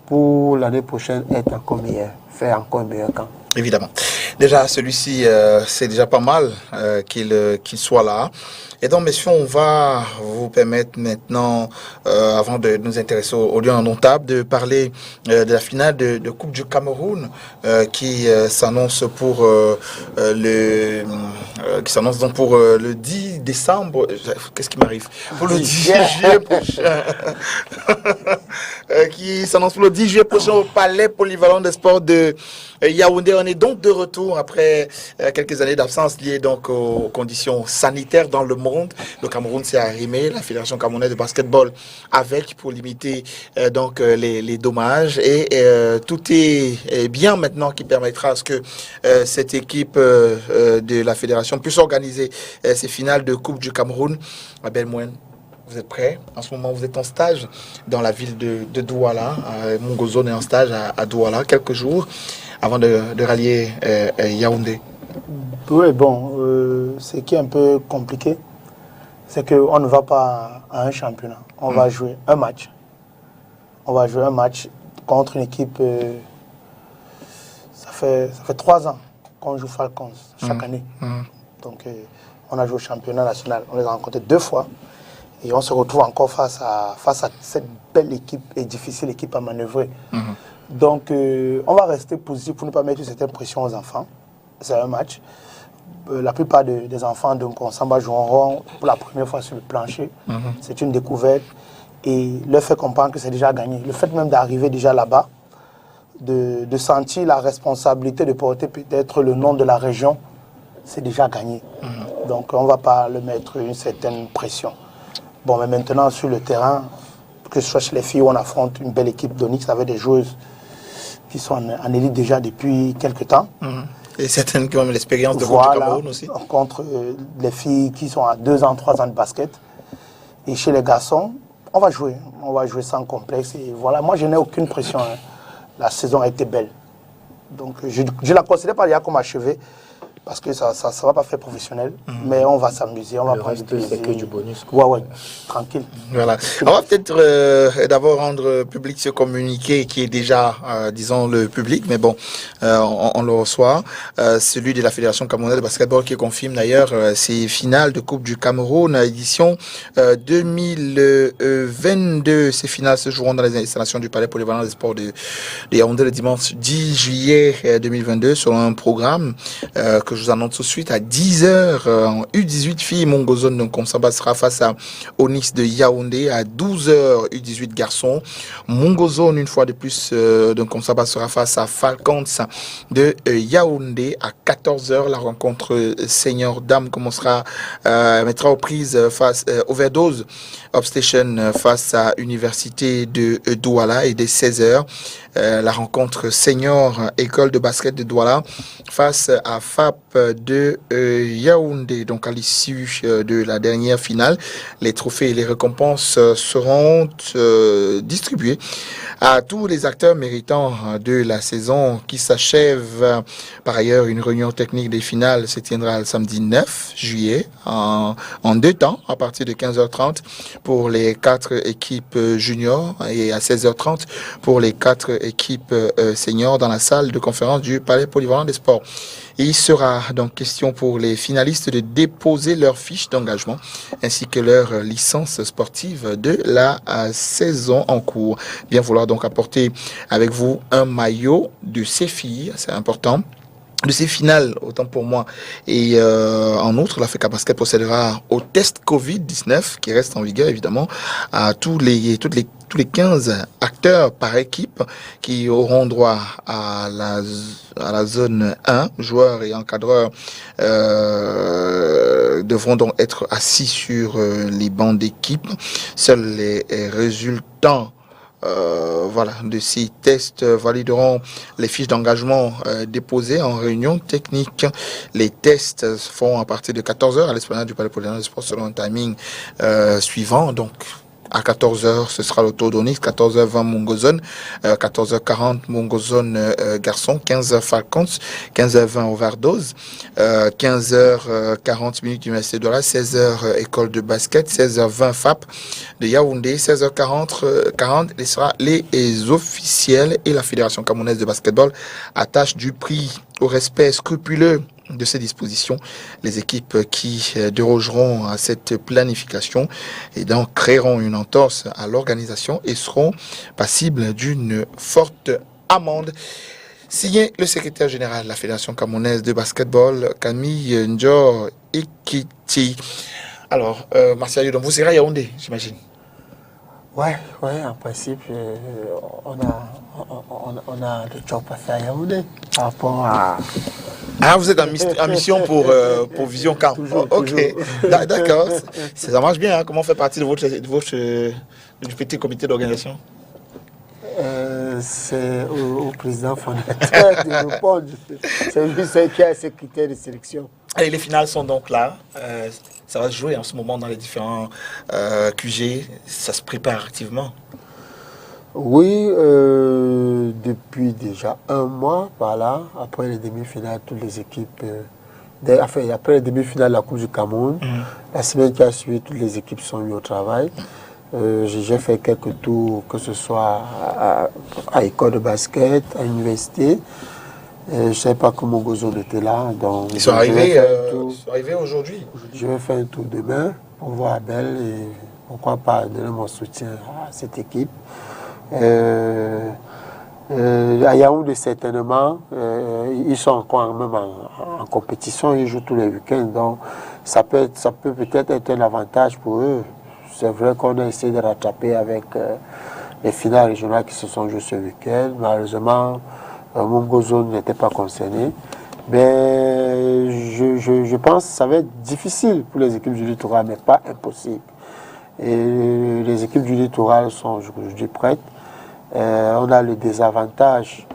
pour l'année prochaine être encore meilleur, faire encore un meilleur camp. Évidemment. Déjà, celui-ci, c'est déjà pas mal qu'il soit là. Et donc, messieurs, on va vous permettre maintenant, avant de nous intéresser au lieu indomptable, de parler de la finale de Coupe du Cameroun qui s'annonce pour le 10 décembre. Qu'est-ce qui m'arrive? Pour le 10 juillet prochain. Qui s'annonce pour le 10 juillet prochain au Palais Polyvalent des Sports de Yaoundé. On est donc de retour après quelques années d'absence liées donc aux conditions sanitaires dans le monde. Le Cameroun s'est arrimé, la Fédération camerounaise de basketball avec pour limiter les dommages et tout est bien maintenant qui permettra à ce que cette équipe de la Fédération puisse organiser ces finales de Coupe du Cameroun. Abel Mouen, vous êtes prêts? En ce moment, vous êtes en stage dans la ville de Douala. Mongozone est en stage à Douala quelques jours avant de rallier Yaoundé. Oui, bon, ce qui est un peu compliqué, c'est qu'on ne va pas à un championnat. On va jouer un match. On va jouer un match contre une équipe. Ça fait 3 ans qu'on joue Falcons chaque année. Donc, on a joué au championnat national. On les a rencontrés 2 fois. Et on se retrouve encore face à cette belle équipe et difficile équipe à manœuvrer. Donc, on va rester positif pour ne pas mettre cette impression aux enfants. C'est un match. La plupart des enfants donc ensemble joueront pour la première fois sur le plancher. C'est une découverte et leur fait comprendre que c'est déjà gagné. Le fait même d'arriver déjà là-bas, de sentir la responsabilité de porter peut-être le nom de la région, c'est déjà gagné. Donc on ne va pas le mettre une certaine pression. Bon, mais maintenant sur le terrain, que ce soit chez les filles où on affronte une belle équipe d'Onyx avec des joueuses qui sont en élite déjà depuis quelques temps. Et certaines qui ont l'expérience de Coupe du Cameroun aussi. Contre les filles qui sont à 2 ans, 3 ans de basket. Et chez les garçons, on va jouer sans complexe. Et voilà, moi je n'ai aucune pression. Hein. La saison a été belle. Donc je ne la considère pas déjà comme achevée. Parce que ça ne va pas faire professionnel, mais on va s'amuser, on va prendre du plaisir. C'est que du bonus. Ouais, tranquille. Voilà. On va peut-être d'abord rendre public ce communiqué qui est déjà, disons, le public, mais bon, on le reçoit. Celui de la Fédération camerounaise de basketball qui confirme d'ailleurs ces finales de Coupe du Cameroun, édition 2022. Ces finales se joueront dans les installations du Palais Polyvalent des Sports de Yaoundé le dimanche 10 juillet 2022 selon un programme que je vous annonce tout de suite à 10h en U18 filles. Mongozone de Komsamba sera face à Onyx de Yaoundé. À 12h U18 garçons. Mongozone une fois de plus de Komsamba sera face à Falcons de Yaoundé. À 14h la rencontre senior dame commencera mettra aux prises face Overdose Upstation face à Université de Douala. Et dès 16h la rencontre senior école de basket de Douala face à FAP de Yaoundé. Donc à l'issue de la dernière finale, les trophées et les récompenses seront distribués à tous les acteurs méritants de la saison qui s'achève. Par ailleurs, une réunion technique des finales se tiendra le samedi 9 juillet en 2 temps à partir de 15h30 pour les 4 équipes juniors et à 16h30 pour les 4 équipes seniors dans la salle de conférence du Palais Polyvalent des Sports. Et il sera donc question pour les finalistes de déposer leur fiche d'engagement ainsi que leur licence sportive de la saison en cours. Bien vouloir donc apporter avec vous un maillot de ces filles, c'est important. De ces finales, autant pour moi. Et en outre, l'Africa Basket procédera au test Covid-19 qui reste en vigueur évidemment à tous les 15 acteurs par équipe qui auront droit à la zone 1. Joueurs et encadreurs devront donc être assis sur les bancs d'équipe. Seuls les résultats de ces tests valideront les fiches d'engagement déposées en réunion technique. Les tests se font à partir de 14h à l'esplanade du Palais Polyvalent des Sports selon un timing suivant. Donc à 14h, ce sera le tour d'Onyx, 14h20 Mongozone, 14h40 Mongozone garçon, 15h Falcons, 15h20 Overdose, 15h40 Université de Douala, 16h École de basket, 16h20 FAP de Yaoundé, 16h40 ce sera les officiels et la Fédération camerounaise de basketball attache du prix au respect scrupuleux de ces dispositions, les équipes qui dérogeront à cette planification et donc créeront une entorse à l'organisation et seront passibles d'une forte amende. Signé le secrétaire général de la Fédération camerounaise de basketball, Camille Njor Ekiti. Alors, Martial Yodon, vous serez à Yaoundé, j'imagine. Ouais, en principe, on a le job à faire à Yaoundé par rapport à... Ah, vous êtes en mission pour Vision Camp. Toujours, ok, toujours. D'accord. Ça marche bien. Hein? Comment on fait partie de votre du petit comité d'organisation? C'est au président fondateur de répondre. C'est lui qui a ses critères de sélection. Allez, les finales sont donc là. Ça va se jouer en ce moment dans les différents QG. Ça se prépare activement. Oui, depuis déjà 1 mois, voilà, après les demi-finales, toutes les équipes, après les demi-finales de la Coupe du Cameroun, la semaine qui a suivi, toutes les équipes sont mises au travail. J'ai fait quelques tours, que ce soit à école de basket, à l'université. Je ne savais pas que Mongozone était là. Donc ils sont arrivés aujourd'hui. Je vais faire un tour demain pour voir Abel et pourquoi pas donner mon soutien à cette équipe. À Yaoundé, certainement, ils sont encore même en compétition, ils jouent tous les week-ends, donc ça peut peut-être être un avantage pour eux. C'est vrai qu'on a essayé de rattraper avec les finales régionales qui se sont jouées ce week-end. Malheureusement, Mungo Zone n'était pas concerné. Mais je pense que ça va être difficile pour les équipes du littoral, mais pas impossible. Et les équipes du littoral sont, je dis, prêtes. On a le désavantage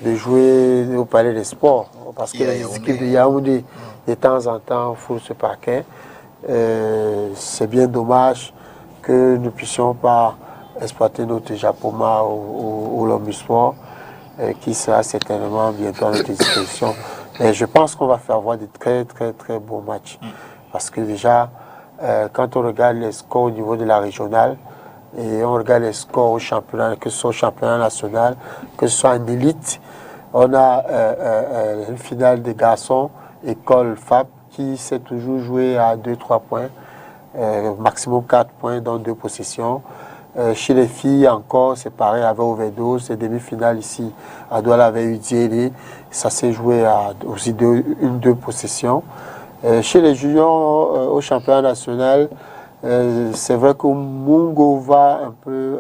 de jouer au Palais des Sports, parce que les équipes de Yaoundé, de temps en temps, font ce parquet. C'est bien dommage que nous ne puissions pas exploiter notre Japoma au Lomusport, qui sera certainement bientôt à notre disposition. Mais je pense qu'on va faire avoir de très beaux matchs. Parce que déjà, quand on regarde les scores au niveau de la régionale, et on regarde les scores au championnat, que ce soit au championnat national, que ce soit en élite, on a une finale des garçons, école FAP, qui s'est toujours jouée à 2-3 points, maximum 4 points dans 2 possessions. Chez les filles, encore, c'est pareil, avec Overdose, c'est demi-finale ici, à Douala avec Udieli, ça s'est joué à aussi 2 possessions. Chez les juniors, au championnat national, c'est vrai que Mungo va un peu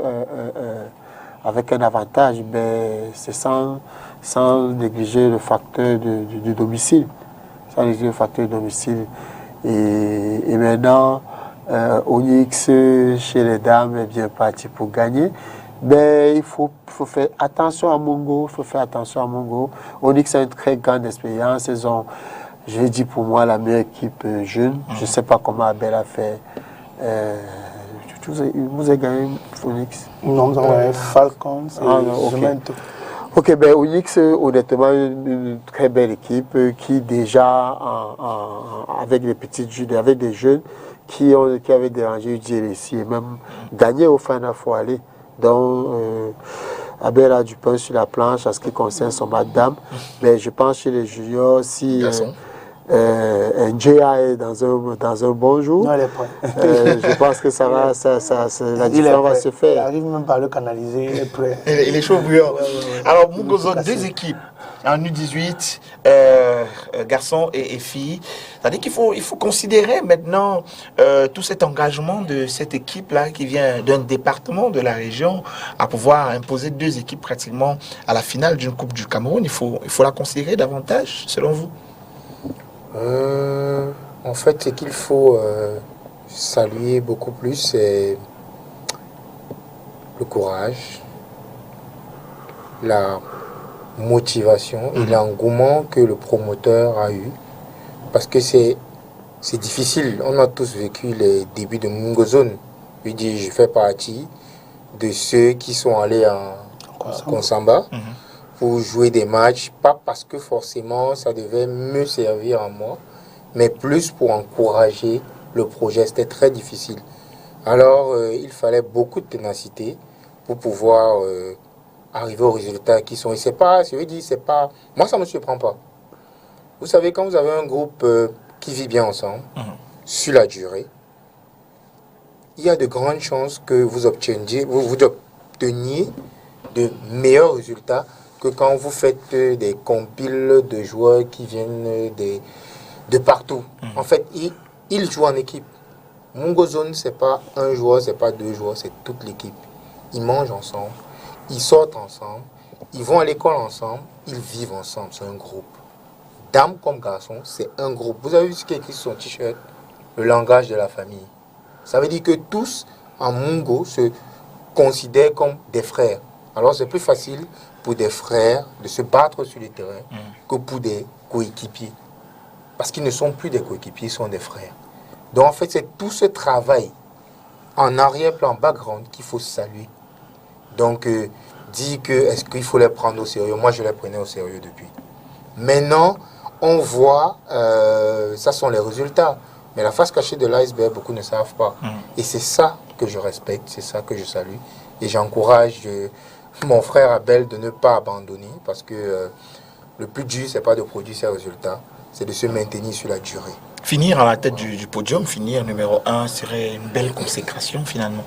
avec un avantage, mais c'est sans négliger le facteur du domicile. Sans négliger le facteur du domicile. Et maintenant, Onyx chez les dames est bien parti pour gagner. Mais il faut faire attention à Mungo. Onyx a une très grande expérience. Ils ont, je l'ai dit pour moi, la meilleure équipe jeune. Je ne sais pas comment Abel a fait. Vous avez gagné Onyx? Non, nous avons gagné Falcons et Jumento. Ok, ben Onyx, honnêtement, une très belle équipe qui déjà, avec des petites jeunes, avec des jeunes qui avaient dérangé UDLC et même gagné au Final Four aller. Donc, Abel a du pain sur la planche en ce qui concerne son madame. Mais je pense chez les juniors, si NJA est dans un bon jour, Non, elle est prête. je pense que la différence va se faire. Il arrive même pas à le canaliser, il est prêt. Il est chaud bouillant. Alors, Mungo Zone, 2 équipes, en U18, garçons et filles. C'est-à-dire qu'il faut considérer maintenant tout cet engagement de cette équipe-là qui vient d'un département de la région à pouvoir imposer 2 équipes pratiquement à la finale d'une Coupe du Cameroun. Il faut la considérer davantage, selon vous? En fait, ce qu'il faut saluer beaucoup plus, c'est le courage, la motivation et l'engouement que le promoteur a eu. Parce que c'est difficile. On a tous vécu les débuts de Mungo Zone. Je fais partie de ceux qui sont allés à Konsamba pour jouer des matchs, pas parce que forcément ça devait me servir à moi, mais plus pour encourager le projet. C'était très difficile. Alors, il fallait beaucoup de ténacité pour pouvoir arriver aux résultats qui sont. Et c'est pas, moi ça ne me surprend pas. Vous savez, quand vous avez un groupe qui vit bien ensemble, sur la durée, il y a de grandes chances que vous obteniez de meilleurs résultats que quand vous faites des compiles de joueurs qui viennent de partout. En fait, ils jouent en équipe. Mungo Zone, c'est pas un joueur, c'est pas 2 joueurs, c'est toute l'équipe. Ils mangent ensemble, ils sortent ensemble, ils vont à l'école ensemble, ils vivent ensemble, c'est un groupe. Dames comme garçons, c'est un groupe. Vous avez vu ce qui est écrit sur son t-shirt? Le langage de la famille. Ça veut dire que tous, en Mungo, se considèrent comme des frères. Alors c'est plus facile pour des frères de se battre sur le terrain que pour des coéquipiers. Parce qu'ils ne sont plus des coéquipiers, ils sont des frères. Donc en fait, c'est tout ce travail en arrière-plan, background, qu'il faut saluer. Donc, dire que est-ce qu'il faut les prendre au sérieux? Moi, je les prenais au sérieux depuis. Maintenant, on voit, ça sont les résultats. Mais la face cachée de l'iceberg, beaucoup ne savent pas. Et c'est ça que je respecte, c'est ça que je salue. Et j'encourage mon frère Abel de ne pas abandonner, parce que le plus dur, c'est pas de produire ces résultats, c'est de se maintenir sur la durée. Finir à la tête du podium, finir numéro 1, serait une belle consécration finalement.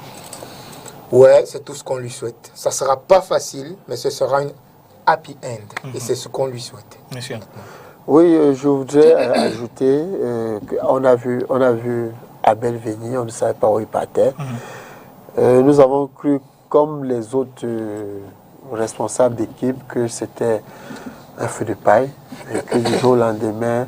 Ouais, c'est tout ce qu'on lui souhaite. Ça sera pas facile, mais ce sera une happy end. Et c'est ce qu'on lui souhaite. Bien sûr. Oui, je voudrais ajouter qu'on a vu Abel venir, on ne savait pas où il partait. Nous avons cru comme les autres responsables d'équipe, que c'était un feu de paille et que du jour au lendemain,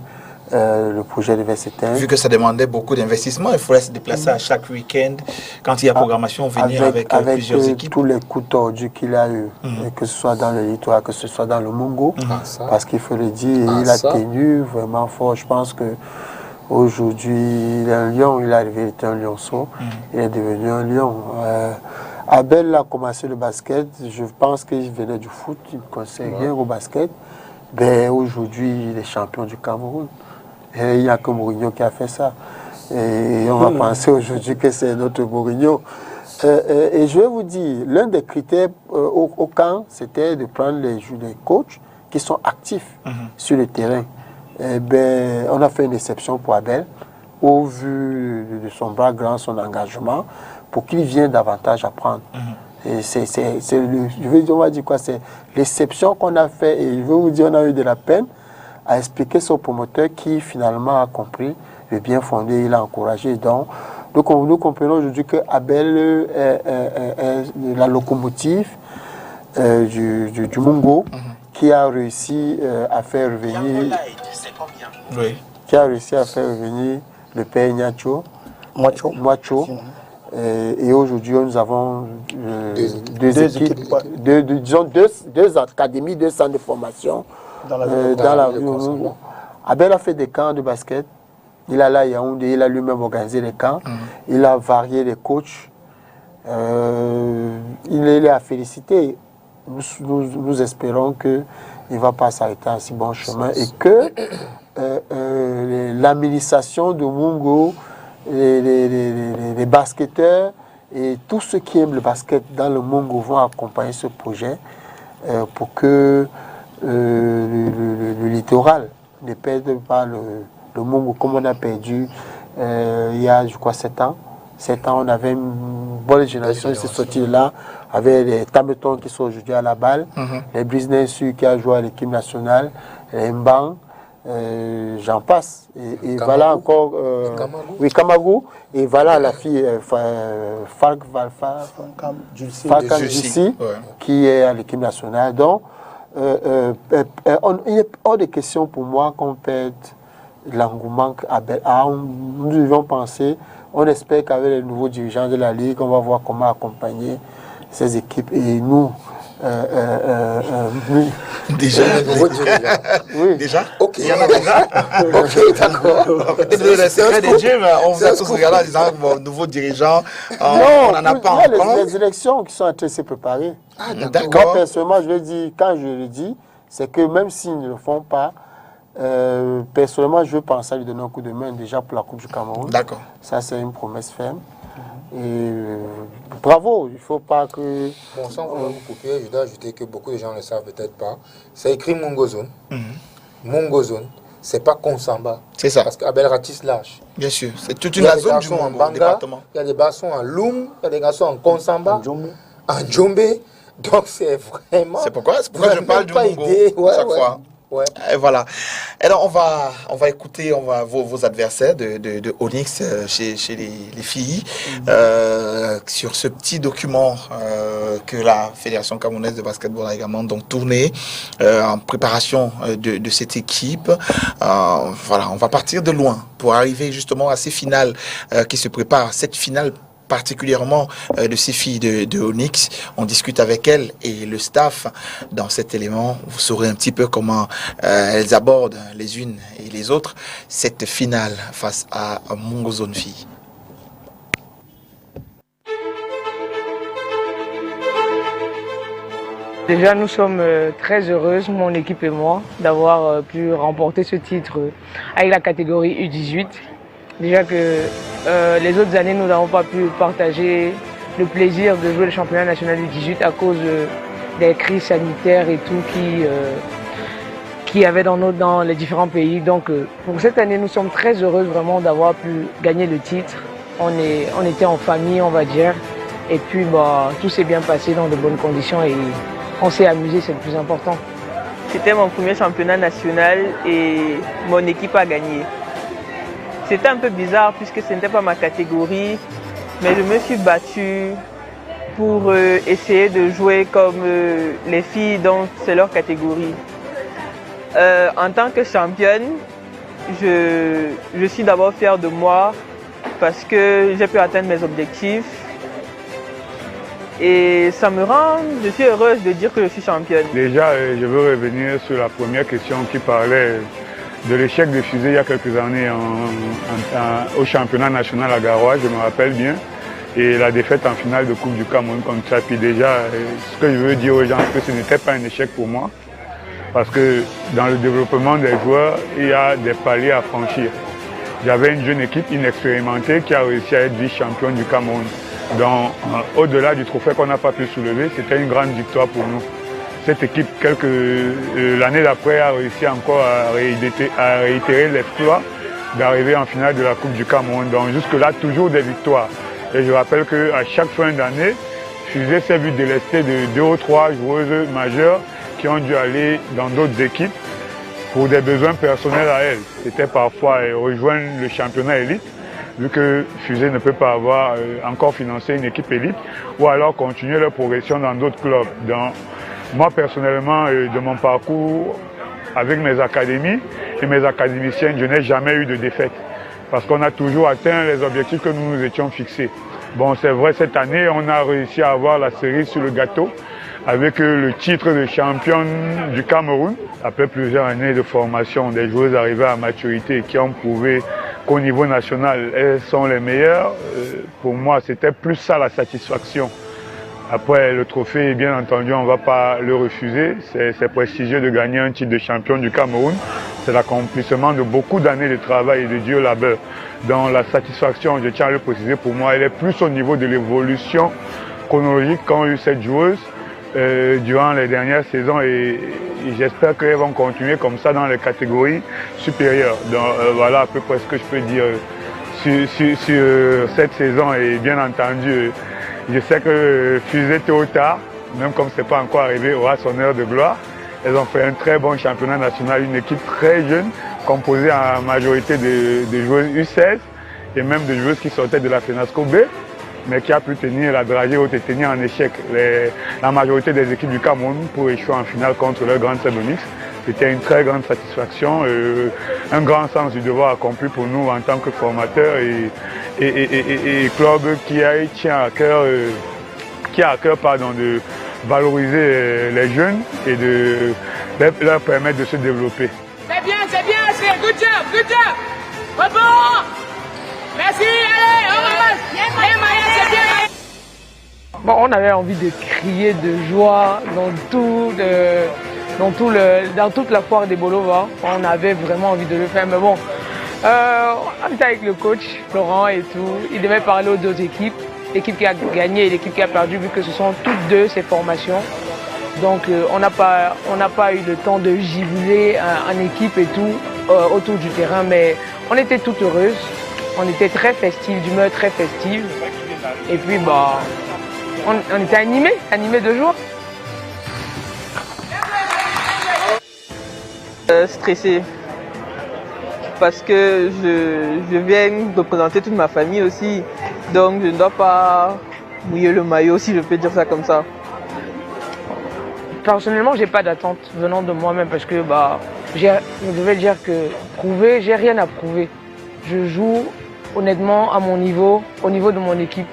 le projet devait s'éteindre. Vu que ça demandait beaucoup d'investissement, il fallait se déplacer à chaque week-end. Quand il y a programmation, venir avec plusieurs équipes. Tous les coups tordus qu'il a eu, que ce soit dans le littoral, que ce soit dans le Mungo, parce qu'il faut le dire, il a tenu vraiment fort. Je pense que aujourd'hui, il est un lion, il est arrivé, il était un lionceau, il est devenu un lion. Abel a commencé le basket, je pense qu'il venait du foot, il ne connaissait rien au basket. Ben, aujourd'hui, il est champion du Cameroun. Et il n'y a que Mourinho qui a fait ça. Et on va penser aujourd'hui que c'est notre Mourinho. Et je vais vous dire, l'un des critères au camp, c'était de prendre les coachs qui sont actifs sur le terrain. Et ben, on a fait une exception pour Abel, au vu de son bras grand, son engagement, pour qu'il vienne davantage apprendre. Et on va dire quoi, c'est l'exception qu'on a fait. Et je veux vous dire, on a eu de la peine à expliquer son promoteur qui finalement a compris le bien fondé, il a encouragé. Donc nous comprenons aujourd'hui que Abel est la locomotive du Mungo qui a réussi à faire revenir le père Ignacio Moacho. Et aujourd'hui, nous avons deux équipes, deux académies, deux centres de formation dans la ville. Abel a fait des camps de basket. Il a là Yaoundé, il a lui-même organisé les camps. Il a varié les coachs. Il est à féliciter. Nous espérons qu'il ne va pas s'arrêter à si bon chemin et que l'administration de Mungo, les basketteurs et tous ceux qui aiment le basket dans le Mungo vont accompagner ce projet pour que le littoral ne perde pas le Mungo comme on a perdu il y a, je crois, 7 ans. 7 ans, on avait une bonne génération qui s'est sortie de là, avec les Tametons qui sont aujourd'hui à la balle, les Business qui a joué à l'équipe nationale, les Mbang, j'en passe. Et voilà encore. Kamagou. Et voilà la fille Falk Djussi, qui est à l'équipe nationale. Donc, il est hors de question pour moi qu'on perde l'engouement. Nous devions penser, on espère qu'avec les nouveaux dirigeants de la Ligue, on va voir comment accompagner ces équipes. Et nous, déjà, oui. Déjà ok. Il y en a déjà. Ok, d'accord. Peut-être le secret des dieux, mais on vous a tous regardé en disant bon, nouveaux dirigeants, on n'en a pas encore. Les élections qui sont en train de se préparer. Ah, d'accord. Moi, personnellement, je veux dire, quand je le dis, c'est que même s'ils ne le font pas, personnellement, je veux penser à lui donner un coup de main déjà pour la Coupe du Cameroun. D'accord. Ça, c'est une promesse ferme. Et bravo, il ne faut pas que... Bon, sans vouloir vous couper, je dois ajouter que beaucoup de gens ne le savent peut-être pas. C'est écrit Mungozone. Mungozone, c'est pas Konsamba. C'est ça. Parce qu'Abel ratisse large. Bien sûr, c'est toute une zone du monde, Banga, département. Il y a des garçons en Loum, il y a des garçons en Konsamba, en Djombe. Donc c'est vraiment... C'est pourquoi je parle du Mungo chaque fois. Ouais. Et voilà. Alors on va écouter vos adversaires de Onyx chez les filles sur ce petit document que la Fédération camerounaise de basketball a également donc tourné en préparation de cette équipe. Voilà, on va partir de loin pour arriver justement à ces finales qui se préparent. Cette finale particulièrement de ces filles de Onyx. On discute avec elles et le staff dans cet élément. Vous saurez un petit peu comment elles abordent les unes et les autres cette finale face à Mungozone Filles. Déjà, nous sommes très heureuses, mon équipe et moi, d'avoir pu remporter ce titre avec la catégorie U18. Déjà que les autres années, nous n'avons pas pu partager le plaisir de jouer le championnat national U18 à cause des crises sanitaires et tout qui y avait dans les différents pays. Donc pour cette année, nous sommes très heureuses vraiment d'avoir pu gagner le titre. On était en famille, on va dire. Et puis tout s'est bien passé dans de bonnes conditions et on s'est amusé, c'est le plus important. C'était mon premier championnat national et mon équipe a gagné. C'était un peu bizarre puisque ce n'était pas ma catégorie, mais je me suis battue pour essayer de jouer comme les filles dont c'est leur catégorie. En tant que championne, je suis d'abord fière de moi parce que j'ai pu atteindre mes objectifs. Et je suis heureuse de dire que je suis championne. Déjà, je veux revenir sur la première question qui parlait de l'échec de Fusée il y a quelques années au championnat national à Garoua, je me rappelle bien. Et la défaite en finale de Coupe du Cameroun contre Tchapi. Déjà, ce que je veux dire aux gens, c'est que ce n'était pas un échec pour moi. Parce que dans le développement des joueurs, il y a des paliers à franchir. J'avais une jeune équipe inexpérimentée qui a réussi à être vice-championne du Cameroun. Donc, au-delà du trophée qu'on n'a pas pu soulever, c'était une grande victoire pour nous. Cette équipe, l'année d'après, a réussi encore à réitérer l'exploit d'arriver en finale de la Coupe du Cameroun. Donc, jusque-là, toujours des victoires. Et je rappelle qu'à chaque fin d'année, Fusée s'est vu délester de 2 ou 3 joueuses majeures qui ont dû aller dans d'autres équipes pour des besoins personnels à elles. C'était parfois rejoindre le championnat élite, vu que Fusée ne peut pas avoir encore financé une équipe élite, ou alors continuer leur progression dans d'autres clubs. Donc, moi personnellement, de mon parcours avec mes académies et mes académiciennes, je n'ai jamais eu de défaite, parce qu'on a toujours atteint les objectifs que nous nous étions fixés. Bon, c'est vrai, cette année, on a réussi à avoir la cerise sur le gâteau, avec le titre de championne du Cameroun. Après plusieurs années de formation, des joueuses arrivées à maturité qui ont prouvé qu'au niveau national, elles sont les meilleures. Pour moi, c'était plus ça la satisfaction. Après, le trophée, bien entendu, on ne va pas le refuser. C'est prestigieux de gagner un titre de champion du Cameroun. C'est l'accomplissement de beaucoup d'années de travail et de dur labeur. Dans la satisfaction, je tiens à le préciser, pour moi, elle est plus au niveau de l'évolution chronologique qu'ont eu cette joueuse durant les dernières saisons, et j'espère qu'elles vont continuer comme ça dans les catégories supérieures. Donc voilà à peu près ce que je peux dire sur cette saison. Et bien entendu, je sais que Fusée tôt ou tard, même comme ce n'est pas encore arrivé, aura son heure de gloire. Elles ont fait un très bon championnat national, une équipe très jeune, composée en majorité de joueuses U16 et même de joueuses qui sortaient de la FENASCO B, mais qui a pu tenir la dragée haute et tenir en échec la majorité des équipes du Cameroun pour échouer en finale contre leur grande Sebonix. C'était une très grande satisfaction, un grand sens du devoir accompli pour nous en tant que formateurs et club qui tient à cœur, de valoriser les jeunes et de leur permettre de se développer. C'est bien, c'est good job. Bravo. Merci, allez, on ramasse. C'est bien. Bon, on avait envie de crier de joie dans toute la foire des Bolova. On avait vraiment envie de le faire, mais bon, on était avec le coach Florent et tout. Il devait parler aux deux équipes, l'équipe qui a gagné et l'équipe qui a perdu, vu que ce sont toutes deux ces formations. Donc on n'a pas eu le temps de gibuler en équipe et tout autour du terrain, mais on était toutes heureuses. On était très festives, d'humeur très festive. Et puis bah, on était animés de joie. Stressée. Parce que je viens représenter toute ma famille aussi. Donc je ne dois pas mouiller le maillot, si je peux dire ça comme ça. Personnellement, j'ai pas d'attente venant de moi-même parce que je devais dire que j'ai rien à prouver. Je joue honnêtement à mon niveau, au niveau de mon équipe.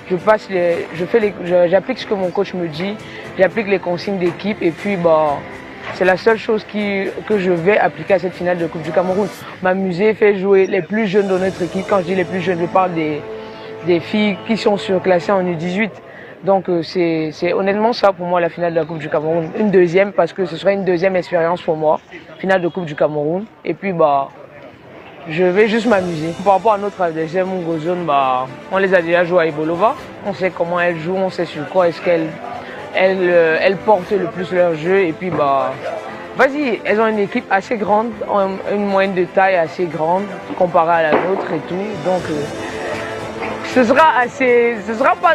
J'applique ce que mon coach me dit, j'applique les consignes d'équipe et puis c'est la seule chose que je vais appliquer à cette finale de Coupe du Cameroun. M'amuser, faire jouer les plus jeunes de notre équipe. Quand je dis les plus jeunes, je parle des filles qui sont surclassées en U18. Donc c'est honnêtement ça pour moi la finale de la Coupe du Cameroun. Une deuxième parce que ce serait une deuxième expérience pour moi. Finale de Coupe du Cameroun. Et puis je vais juste m'amuser. Par rapport à notre adversaire Mungozone, on les a déjà joués à Ibolova. On sait comment elles jouent, on sait sur quoi est-ce qu'elles portent le plus leur jeu. Et puis vas-y, elles ont une équipe assez grande, une moyenne de taille assez grande comparée à la nôtre et tout. Donc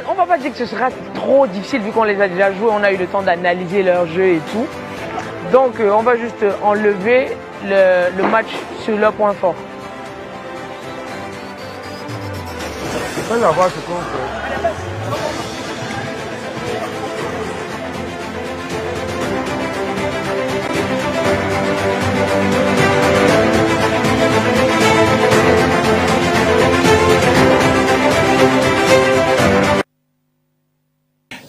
on va pas dire que ce sera trop difficile vu qu'on les a déjà joués, on a eu le temps d'analyser leur jeu et tout. Donc on va juste enlever le match sur leur point fort. C'est pas savoir ce qu'on fait.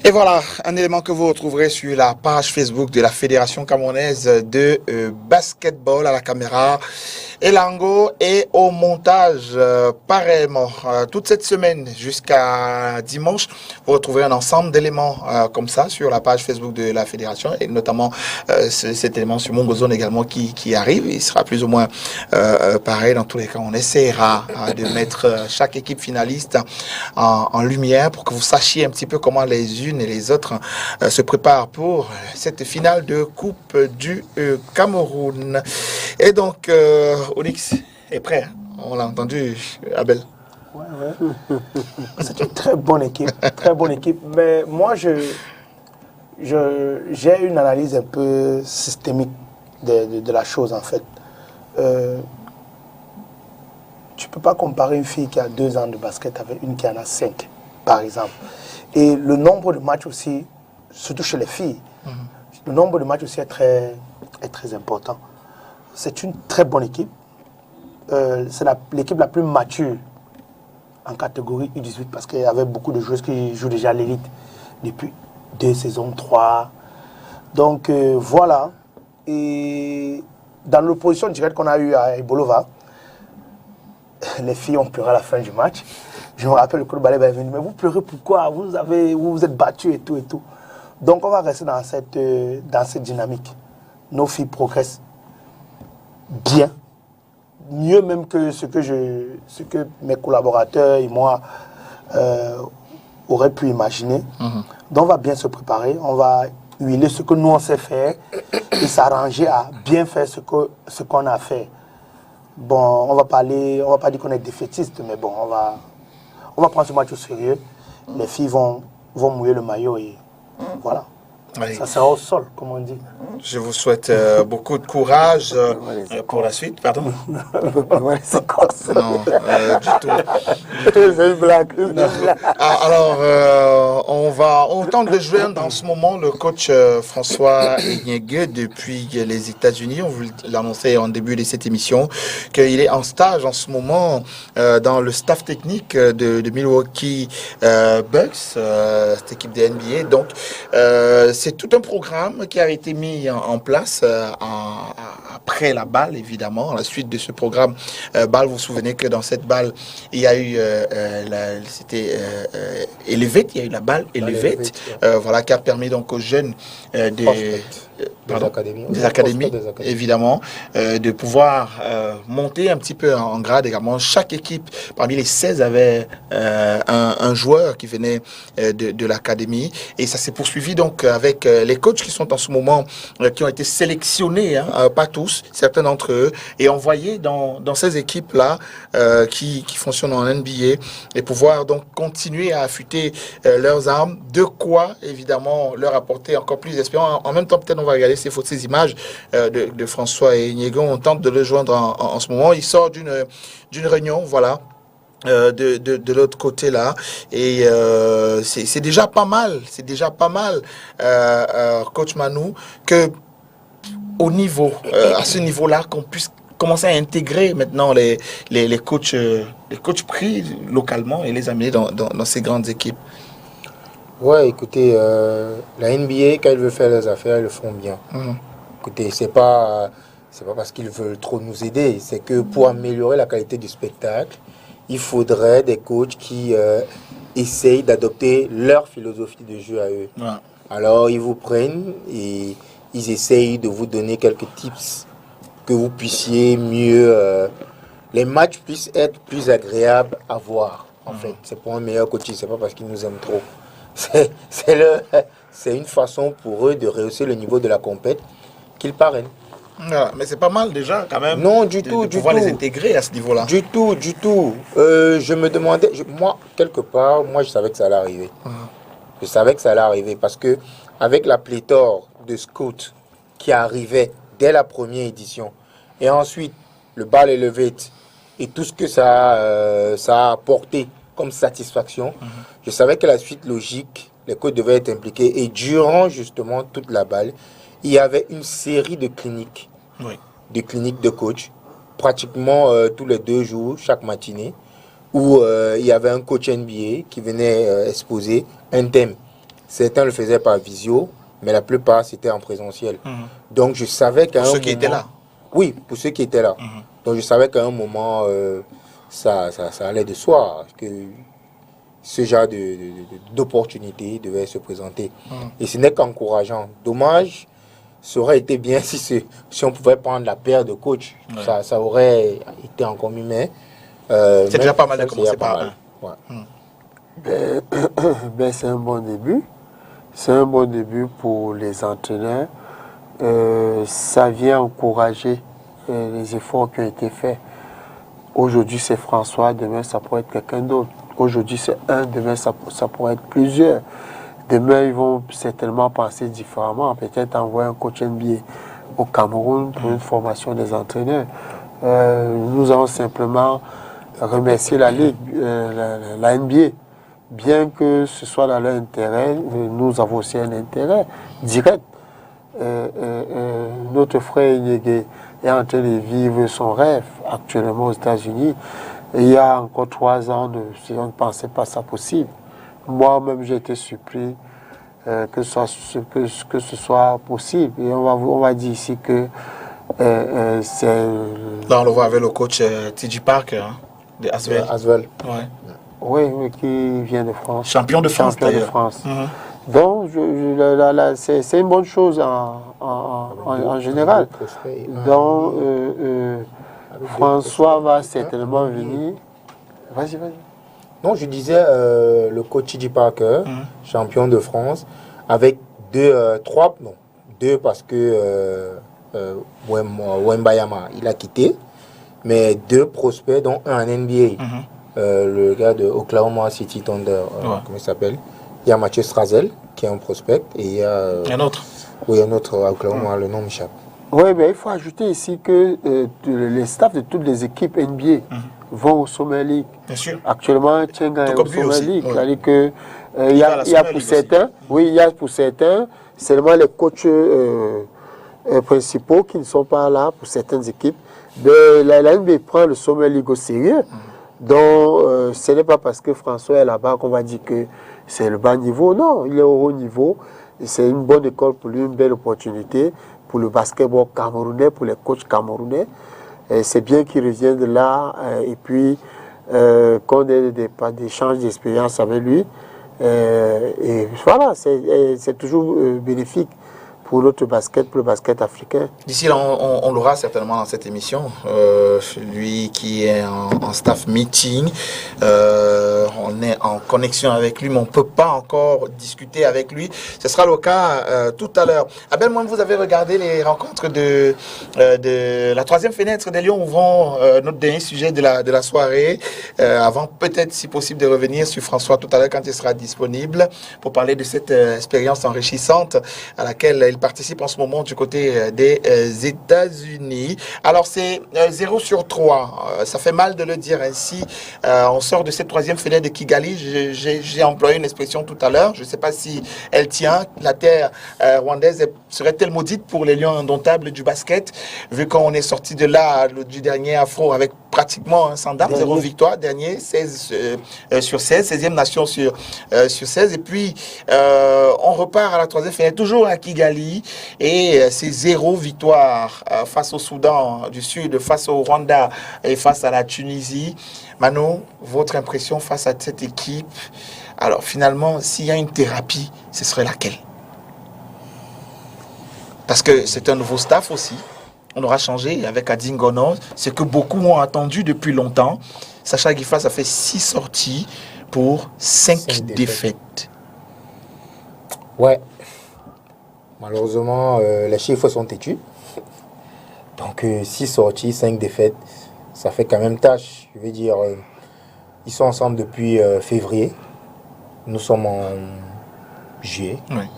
Et voilà, un élément que vous retrouverez sur la page Facebook de la Fédération camerounaise de basketball à la caméra. Elango et au montage, pareillement. Toute cette semaine jusqu'à dimanche, vous retrouverez un ensemble d'éléments comme ça sur la page Facebook de la Fédération et notamment cet élément sur Mongozone également qui arrive. Il sera plus ou moins pareil. Dans tous les cas, on essaiera de mettre chaque équipe finaliste en lumière pour que vous sachiez un petit peu comment les unes et les autres se préparent pour cette finale de Coupe du Cameroun. Et donc, Onyx est prêt, hein? On l'a entendu, Abel. Ouais. C'est une très bonne équipe, mais moi j'ai une analyse un peu systémique de la chose en fait. Tu peux pas comparer une fille qui a 2 ans de basket avec une qui en a 5, par exemple. Et le nombre de matchs aussi, surtout chez les filles, le nombre de matchs aussi est très important. C'est une très bonne équipe. C'est l'équipe la plus mature en catégorie U18 parce qu'il y avait beaucoup de joueuses qui jouent déjà à l'élite depuis 2 saisons, 3. Donc voilà. Et dans l'opposition directe qu'on a eue à Ebolova, les filles ont pleuré à la fin du match. Je me rappelle, le coach Balé est venu, mais vous pleurez pourquoi? Vous vous êtes battus et tout et tout. Donc on va rester dans cette dynamique. Nos filles progressent bien, mieux même que ce que mes collaborateurs et moi auraient pu imaginer. Donc on va bien se préparer, on va huiler ce que nous on sait faire et s'arranger à bien faire ce qu'on a fait. Bon, on va pas dire qu'on est défaitiste, mais bon, on va prendre ce match au sérieux. Les filles vont mouiller le maillot et voilà. Oui. Ça sera au sol, comme on dit. Je vous souhaite beaucoup de courage pour la suite. Pardon? C'est quoi ça? Non, du tout. C'est une blague. Alors, on tente de joindre en ce moment le coach François Enyege depuis les États-Unis. On vous l'annonçait en début de cette émission qu'il est en stage en ce moment dans le staff technique de Milwaukee Bucks, cette équipe de NBA. Donc, c'est tout un programme qui a été mis en place après la balle, évidemment. À la suite de ce programme balle, vous vous souvenez que dans cette balle, il y a eu c'était Elevate, il y a eu la balle Elevate, voilà, qui a permis donc aux jeunes des académies, évidemment, de pouvoir monter un petit peu en grade également. Chaque équipe, parmi les 16, avait un joueur qui venait de l'académie. Et ça s'est poursuivi donc avec les coachs qui sont en ce moment, qui ont été sélectionnés, pas tous, certains d'entre eux, et envoyés dans ces équipes-là qui fonctionnent en NBA et pouvoir donc continuer à affûter leurs armes. De quoi, évidemment, leur apporter encore plus d'espérance. En même temps, peut-être on va regarder ces images de François Enyege. On tente de le joindre en ce moment. Il sort d'une réunion, voilà. De l'autre côté là, et c'est déjà pas mal, coach Manou, que au niveau, à ce niveau-là, qu'on puisse commencer à intégrer maintenant les coachs pris localement et les amener dans ces grandes équipes. Ouais, écoutez, la NBA, quand ils veulent faire leurs affaires, ils le font bien. Écoutez, c'est pas parce qu'ils veulent trop nous aider, c'est que pour améliorer la qualité du spectacle, il faudrait des coachs qui essayent d'adopter leur philosophie de jeu à eux. Ouais. Alors, ils vous prennent et ils essayent de vous donner quelques tips que vous puissiez mieux... les matchs puissent être plus agréables à voir, en fait. C'est pour un meilleur coach, c'est pas parce qu'ils nous aiment trop. C'est une façon pour eux de rehausser le niveau de la compète qu'ils parrainent. Voilà, mais c'est pas mal déjà quand même. Non, du tout, de pouvoir les intégrer à ce niveau-là. Du tout. Je me demandais, moi, quelque part, je savais que ça allait arriver. Je savais que ça allait arriver parce que avec la pléthore de scouts qui arrivaient dès la première édition et ensuite le ball elevate et tout ce que ça a apporté comme satisfaction, je savais que la suite logique, les coachs devaient être impliqués et durant justement toute la balle, il y avait une série de cliniques des cliniques de coach, pratiquement tous les 2 jours, chaque matinée, où il y avait un coach NBA qui venait exposer un thème. Certains le faisaient par visio, mais la plupart c'était en présentiel. Donc je savais qu'à un moment... Pour ceux qui étaient là. Oui, pour ceux qui étaient là. Donc je savais qu'à un moment, ça allait de soi, que ce genre d'opportunité devait se présenter. Et ce n'est qu'encourageant. Dommage, ça aurait été bien si on pouvait prendre la paire de coachs. Ça aurait été encore mieux, mais... c'est déjà pas mal de commencer par un. Ben, c'est un bon début. C'est un bon début pour les entraîneurs. Ça vient encourager les efforts qui ont été faits. Aujourd'hui, c'est François, demain, ça pourrait être quelqu'un d'autre. Aujourd'hui, c'est un, demain, ça pourrait être plusieurs. Demain, ils vont certainement penser différemment. Peut-être envoyer un coach NBA au Cameroun pour une formation des entraîneurs. Nous allons simplement remercier la Ligue, la NBA. Bien que ce soit dans leur intérêt, nous avons aussi un intérêt direct. Notre frère Inyege est en train de vivre son rêve actuellement aux États-Unis. Il y a encore 3 ans, on ne pensait pas ça possible. Moi-même, j'ai été surpris que ce soit possible. Et on va dire ici que c'est... Là, on le voit avec le coach TJ Parker, hein, de Asvel. Ouais. Oui, qui vient de France. Champion de France, d'ailleurs. Donc, c'est une bonne chose en général. Donc, François va certainement venir. Vas-y. Non, je disais le coach TJ Parker, champion de France, avec 2 parce que Wembayama, il a quitté, mais 2 prospects, dont un en NBA. Le gars de Oklahoma City Thunder, comment il s'appelle? Il y a Mathieu Strazel, qui est un prospect, et il y a... Un autre. Oui, un autre à Oklahoma, le nom m'échappe. Oui, mais il faut ajouter ici que les staffs de toutes les équipes NBA vont au Summer League. Bien sûr. Actuellement, Tchenga est au Summer League. C'est-à-dire que il y a pour certains, seulement les coachs principaux qui ne sont pas là pour certaines équipes. Mais la NBA prend le Summer League au sérieux. Donc, ce n'est pas parce que François est là-bas qu'on va dire que c'est le bas niveau. Non, il est au haut niveau. C'est une bonne école pour lui, une belle opportunité pour le basketball camerounais, pour les coachs camerounais. C'est bien qu'il revienne de là et puis qu'on ait des échanges d'expérience avec lui. Et voilà, c'est toujours bénéfique pour notre basket, pour le basket africain. D'ici là, on l'aura certainement dans cette émission. Lui qui est en staff meeting, on est en connexion avec lui, mais on ne peut pas encore discuter avec lui. Ce sera le cas tout à l'heure. Abel, moi, vous avez regardé les rencontres de la 3e fenêtre des Lions, ouvrant notre dernier sujet de la soirée, avant peut-être, si possible, de revenir sur François tout à l'heure quand il sera disponible pour parler de cette expérience enrichissante à laquelle il participe en ce moment du côté des États-Unis. Alors c'est 0 sur 3. Ça fait mal de le dire ainsi. On sort de cette 3e fenêtre de Kigali. J'ai employé une expression tout à l'heure. Je ne sais pas si elle tient. La terre rwandaise serait-elle maudite pour les Lions indomptables du basket, vu qu'on est sorti de là, du dernier Afro, avec pratiquement un standard, 0 victoire, dernier, 16 sur 16, 16e nation sur 16. Et puis, on repart à la 3e fenêtre, toujours à Kigali. Et c'est 0 victoire face au Soudan du Sud, face au Rwanda et face à la Tunisie. Mano, votre impression face à cette équipe? Alors finalement, s'il y a une thérapie, ce serait laquelle? Parce que c'est un nouveau staff aussi. On aura changé avec Adingono, ce que beaucoup ont attendu depuis longtemps. Sacha Guifa, ça fait 6 sorties pour 5 défaites. Ouais. Malheureusement, les chiffres sont têtus. Donc, 6 sorties, 5 défaites, ça fait quand même tâche. Je veux dire, ils sont ensemble depuis février. Nous sommes en juillet. Oui.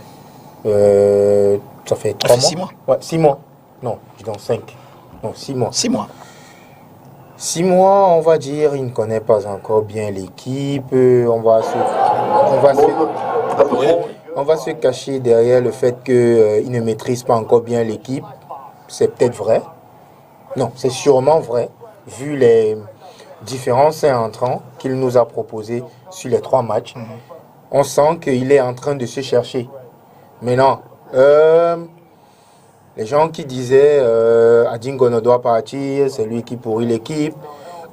Ça fait 3 mois. 6 mois. Ouais, 6 mois. Non, je dis 5. Non, 6 mois. 6 mois. 6 mois, on va dire, il ne connaît pas encore bien l'équipe. On va se cacher derrière le fait qu'il ne maîtrise pas encore bien l'équipe. C'est peut-être vrai. Non, c'est sûrement vrai, vu les différents entrants qu'il nous a proposés sur les 3 matchs. On sent qu'il est en train de se chercher. Mais non, les gens qui disaient Adingono doit partir, c'est lui qui pourrit l'équipe.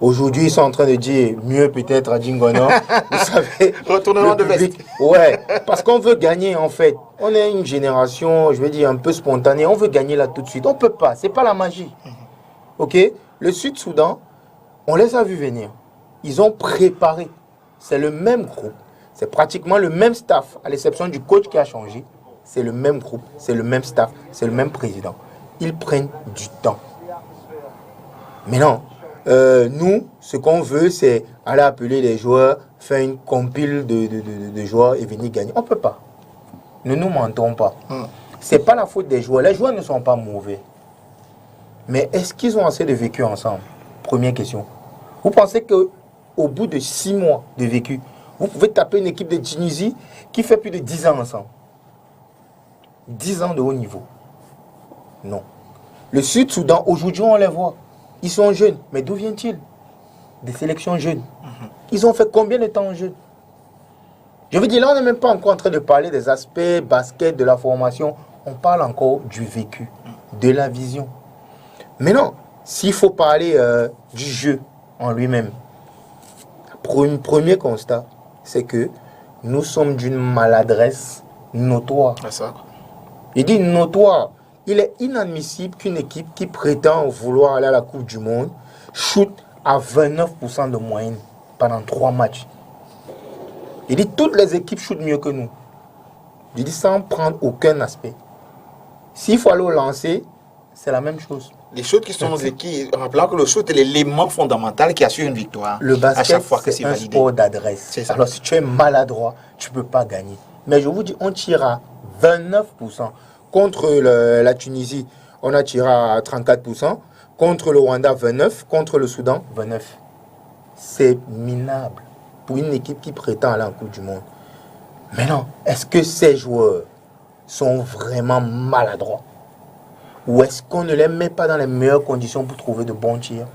Aujourd'hui, ils sont en train de dire mieux peut-être Adingono. Vous savez, retournement de veste. Ouais, parce qu'on veut gagner en fait. On est une génération, je vais dire, un peu spontanée. On veut gagner là tout de suite. On ne peut pas, c'est pas la magie. Ok, le Sud-Soudan, on les a vus venir. Ils ont préparé. C'est le même groupe. C'est pratiquement le même staff, à l'exception du coach qui a changé. C'est le même groupe, c'est le même staff, c'est le même président. Ils prennent du temps. Mais non, nous, ce qu'on veut, c'est aller appeler les joueurs, faire une compile de joueurs et venir gagner. On ne peut pas. Ne nous mentons pas. Ce n'est pas la faute des joueurs. Les joueurs ne sont pas mauvais. Mais est-ce qu'ils ont assez de vécu ensemble? Première question. Vous pensez qu'au bout de 6 mois de vécu, vous pouvez taper une équipe de Tunisie qui fait plus de 10 ans ensemble? 10 ans de haut niveau. Non. Le Sud-Soudan, aujourd'hui, on les voit. Ils sont jeunes. Mais d'où viennent-ils? Des sélections jeunes. Ils ont fait combien de temps en jeu? Je veux dire, là, on n'est même pas encore en train de parler des aspects basket, de la formation. On parle encore du vécu, de la vision. Mais non, s'il faut parler du jeu en lui-même, premier constat, c'est que nous sommes d'une maladresse notoire. C'est ça. Il dit notoire. Il est inadmissible qu'une équipe qui prétend vouloir aller à la Coupe du Monde shoot à 29% de moyenne pendant 3 matchs. Il dit toutes les équipes shootent mieux que nous. Il dit sans prendre aucun aspect. S'il faut aller au lancer, c'est la même chose. Les shooters qui sont équipes, rappelant que le shoot est l'élément fondamental qui assure une victoire. Le basket, à chaque fois que c'est c'est un validé. sport d'adresse. Alors si tu es maladroit, tu ne peux pas gagner. Mais je vous dis, on tire à 29%. Contre la Tunisie, on a tiré à 34%. Contre le Rwanda, 29%. Contre le Soudan, 29%. C'est minable pour une équipe qui prétend aller en Coupe du Monde. Mais non, est-ce que ces joueurs sont vraiment maladroits? Ou est-ce qu'on ne les met pas dans les meilleures conditions pour trouver de bons tirs?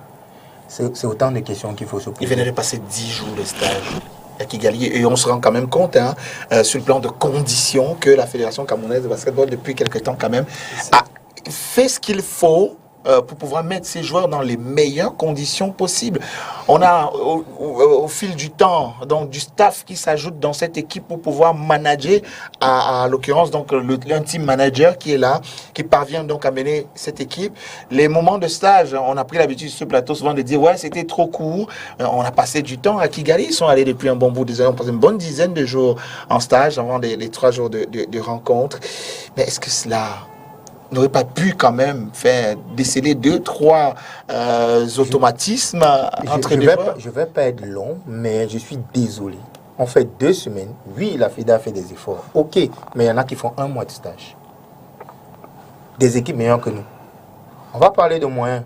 C'est autant de questions qu'il faut se poser. Il venait de passer 10 jours de stage à Kigali et on se rend quand même compte, sur le plan de conditions, que la Fédération camerounaise de basketball, depuis quelque temps quand même, a fait ce qu'il faut pour pouvoir mettre ces joueurs dans les meilleures conditions possibles. On a au fil du temps donc du staff qui s'ajoute dans cette équipe pour pouvoir manager, à l'occurrence donc un team manager qui est là, qui parvient donc à mener cette équipe. Les moments de stage, on a pris l'habitude sur ce plateau souvent de dire ouais c'était trop court. On a passé du temps à Kigali, ils sont allés depuis un bon bout de temps, on passé une bonne dizaine de jours en stage avant les 3 jours de rencontre. Mais est-ce que cela n'aurait pas pu quand même faire déceler 2-3 automatismes entre les joueurs? Je ne vais pas être long, mais je suis désolé. On fait 2 semaines. Oui, la FEDA a fait des efforts. Ok, mais il y en a qui font 1 mois de stage. Des équipes meilleures que nous. On va parler de moyens.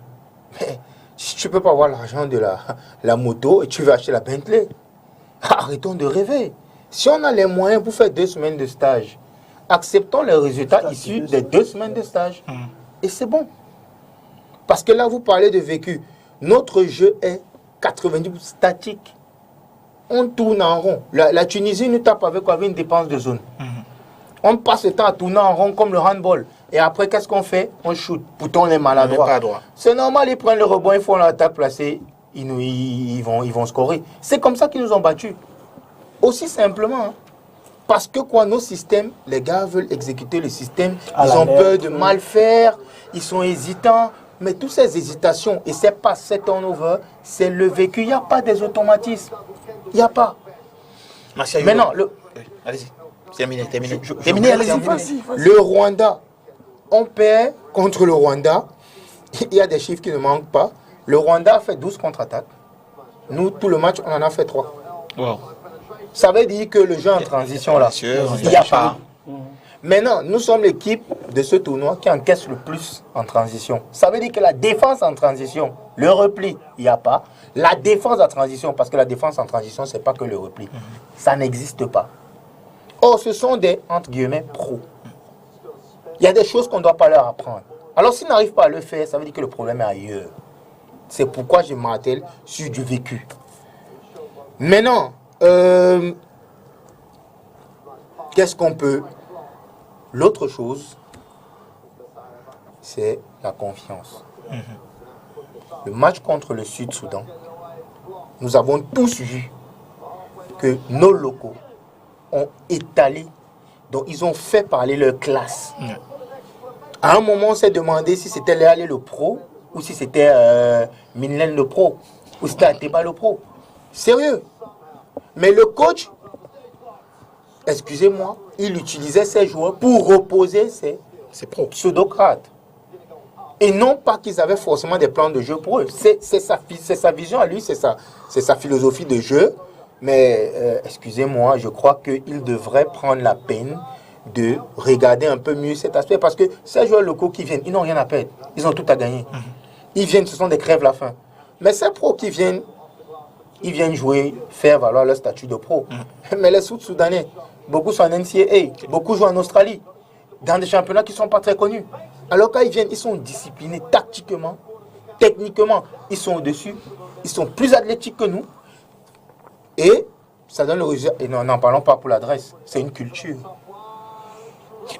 Mais si tu ne peux pas avoir l'argent de la moto et tu veux acheter la Bentley, arrêtons de rêver. Si on a les moyens pour faire 2 semaines de stage, acceptons les résultats issus des 2 semaines de stage. Et c'est bon. Parce que là, vous parlez de vécu. Notre jeu est 90% statique. On tourne en rond. La Tunisie nous tape avec une dépense de zone. On passe le temps à tourner en rond comme le handball. Et après, qu'est-ce qu'on fait? On shoot. Pourtant, on est maladroit. C'est normal, ils prennent le rebond, ils font l'attaque placée, ils vont scorer. C'est comme ça qu'ils nous ont battus. Aussi simplement. Parce que nos systèmes, les gars veulent exécuter le système, ils ont peur de mal faire, ils sont hésitants. Mais toutes ces hésitations, et c'est pas cet turnover, c'est le vécu. Il n'y a pas des automatismes. Il n'y a pas. Maintenant, allez-y. Terminé. Allez-y. Le Rwanda, on perd contre le Rwanda. Il y a des chiffres qui ne manquent pas. Le Rwanda a fait 12 contre-attaques. Nous, tout le match, on en a fait 3. Wow. Ça veut dire que le jeu en transition, là, il n'y a pas. Maintenant, nous sommes l'équipe de ce tournoi qui encaisse le plus en transition. Ça veut dire que la défense en transition, le repli, il n'y a pas. La défense en transition, parce que la défense en transition, ce n'est pas que le repli. Ça n'existe pas. Or, ce sont des, entre guillemets, pros. Il y a des choses qu'on ne doit pas leur apprendre. Alors s'il n'arrive pas à le faire, ça veut dire que le problème est ailleurs. C'est pourquoi je m'attelle sur du vécu. Maintenant, qu'est-ce qu'on peut... L'autre chose, c'est la confiance. Le match contre le Sud-Soudan, nous avons tous vu que nos locaux ont étalé, donc ils ont fait parler leur classe. À un moment, on s'est demandé si c'était Léalé le pro ou si c'était Minlen le pro ou si c'était Ateba le pro. Sérieux. Mais le coach, excusez-moi, il utilisait ses joueurs pour reposer ses pseudocrates. Et non pas qu'ils avaient forcément des plans de jeu pour eux. C'est sa vision à lui, c'est sa philosophie de jeu. Mais excusez-moi, je crois qu'il devrait prendre la peine de regarder un peu mieux cet aspect. Parce que ces joueurs locaux qui viennent, ils n'ont rien à perdre. Ils ont tout à gagner. Ils viennent, ce sont des crèves la faim. Mais ces pros qui viennent, ils viennent jouer, faire valoir leur statut de pro. Mais les Sud-Soudanais, beaucoup sont en NCAA, beaucoup jouent en Australie, dans des championnats qui ne sont pas très connus. Alors quand ils viennent, ils sont disciplinés tactiquement, techniquement, ils sont au-dessus, ils sont plus athlétiques que nous. Et ça donne le résultat. Et n'en parlons pas pour l'adresse, c'est une culture.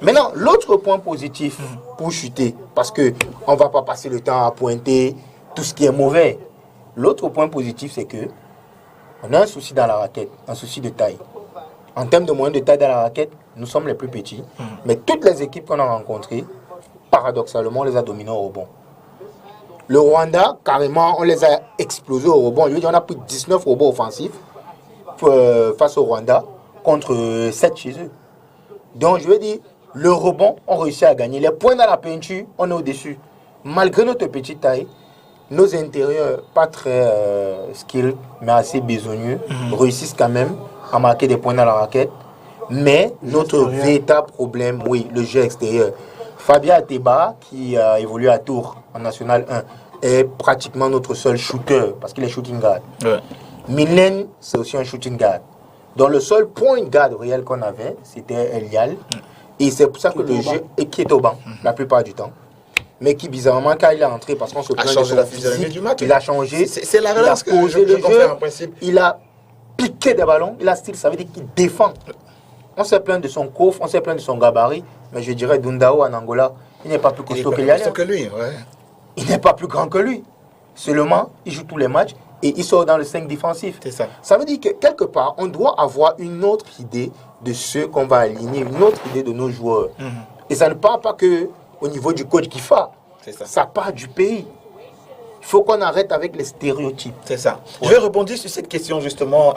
Maintenant, l'autre point positif pour chuter, parce qu'on ne va pas passer le temps à pointer tout ce qui est mauvais. L'autre point positif, c'est que on a un souci dans la raquette, un souci de taille. En termes de moyens de taille dans la raquette, nous sommes les plus petits. Mais toutes les équipes qu'on a rencontrées, paradoxalement, on les a dominés au rebond. Le Rwanda, carrément, on les a explosés au rebond. Je veux dire, on a pris 19 robots offensifs face au Rwanda contre 7 chez eux. Donc, je veux dire, le rebond, on réussit à gagner. Les points dans la peinture, on est au-dessus. Malgré notre petite taille, nos intérieurs, pas très skilled, mais assez besogneux, réussissent quand même à marquer des points dans la raquette. Mais notre véritable problème, oui, le jeu extérieur. Fabien Ateba, qui a évolué à Tours en National 1, est pratiquement notre seul shooter, parce qu'il est shooting guard. Milen, c'est aussi un shooting guard. Donc le seul point guard réel qu'on avait, c'était Elial. Et c'est pour ça que le jeu, et qui est au banc, la plupart du temps. Mais qui, bizarrement, quand il est entré, parce qu'on se plaint de son physique, du match, il a changé. C'est la relance que je confère en principe. Il a piqué des ballons, il a style, ça veut dire qu'il défend. On s'est plaint de son coffre, on s'est plaint de son gabarit, mais je dirais Dundao en Angola, il n'est pas plus costaud que lui. Il n'est pas plus grand que lui. Seulement, il joue tous les matchs et il sort dans le 5 défensif. C'est ça. Ça veut dire que quelque part, on doit avoir une autre idée de ce qu'on va aligner, une autre idée de nos joueurs. Et ça ne part pas que au niveau du coach Kifa. Ça part du pays. Il faut qu'on arrête avec les stéréotypes. C'est ça. Je vais rebondir sur cette question justement,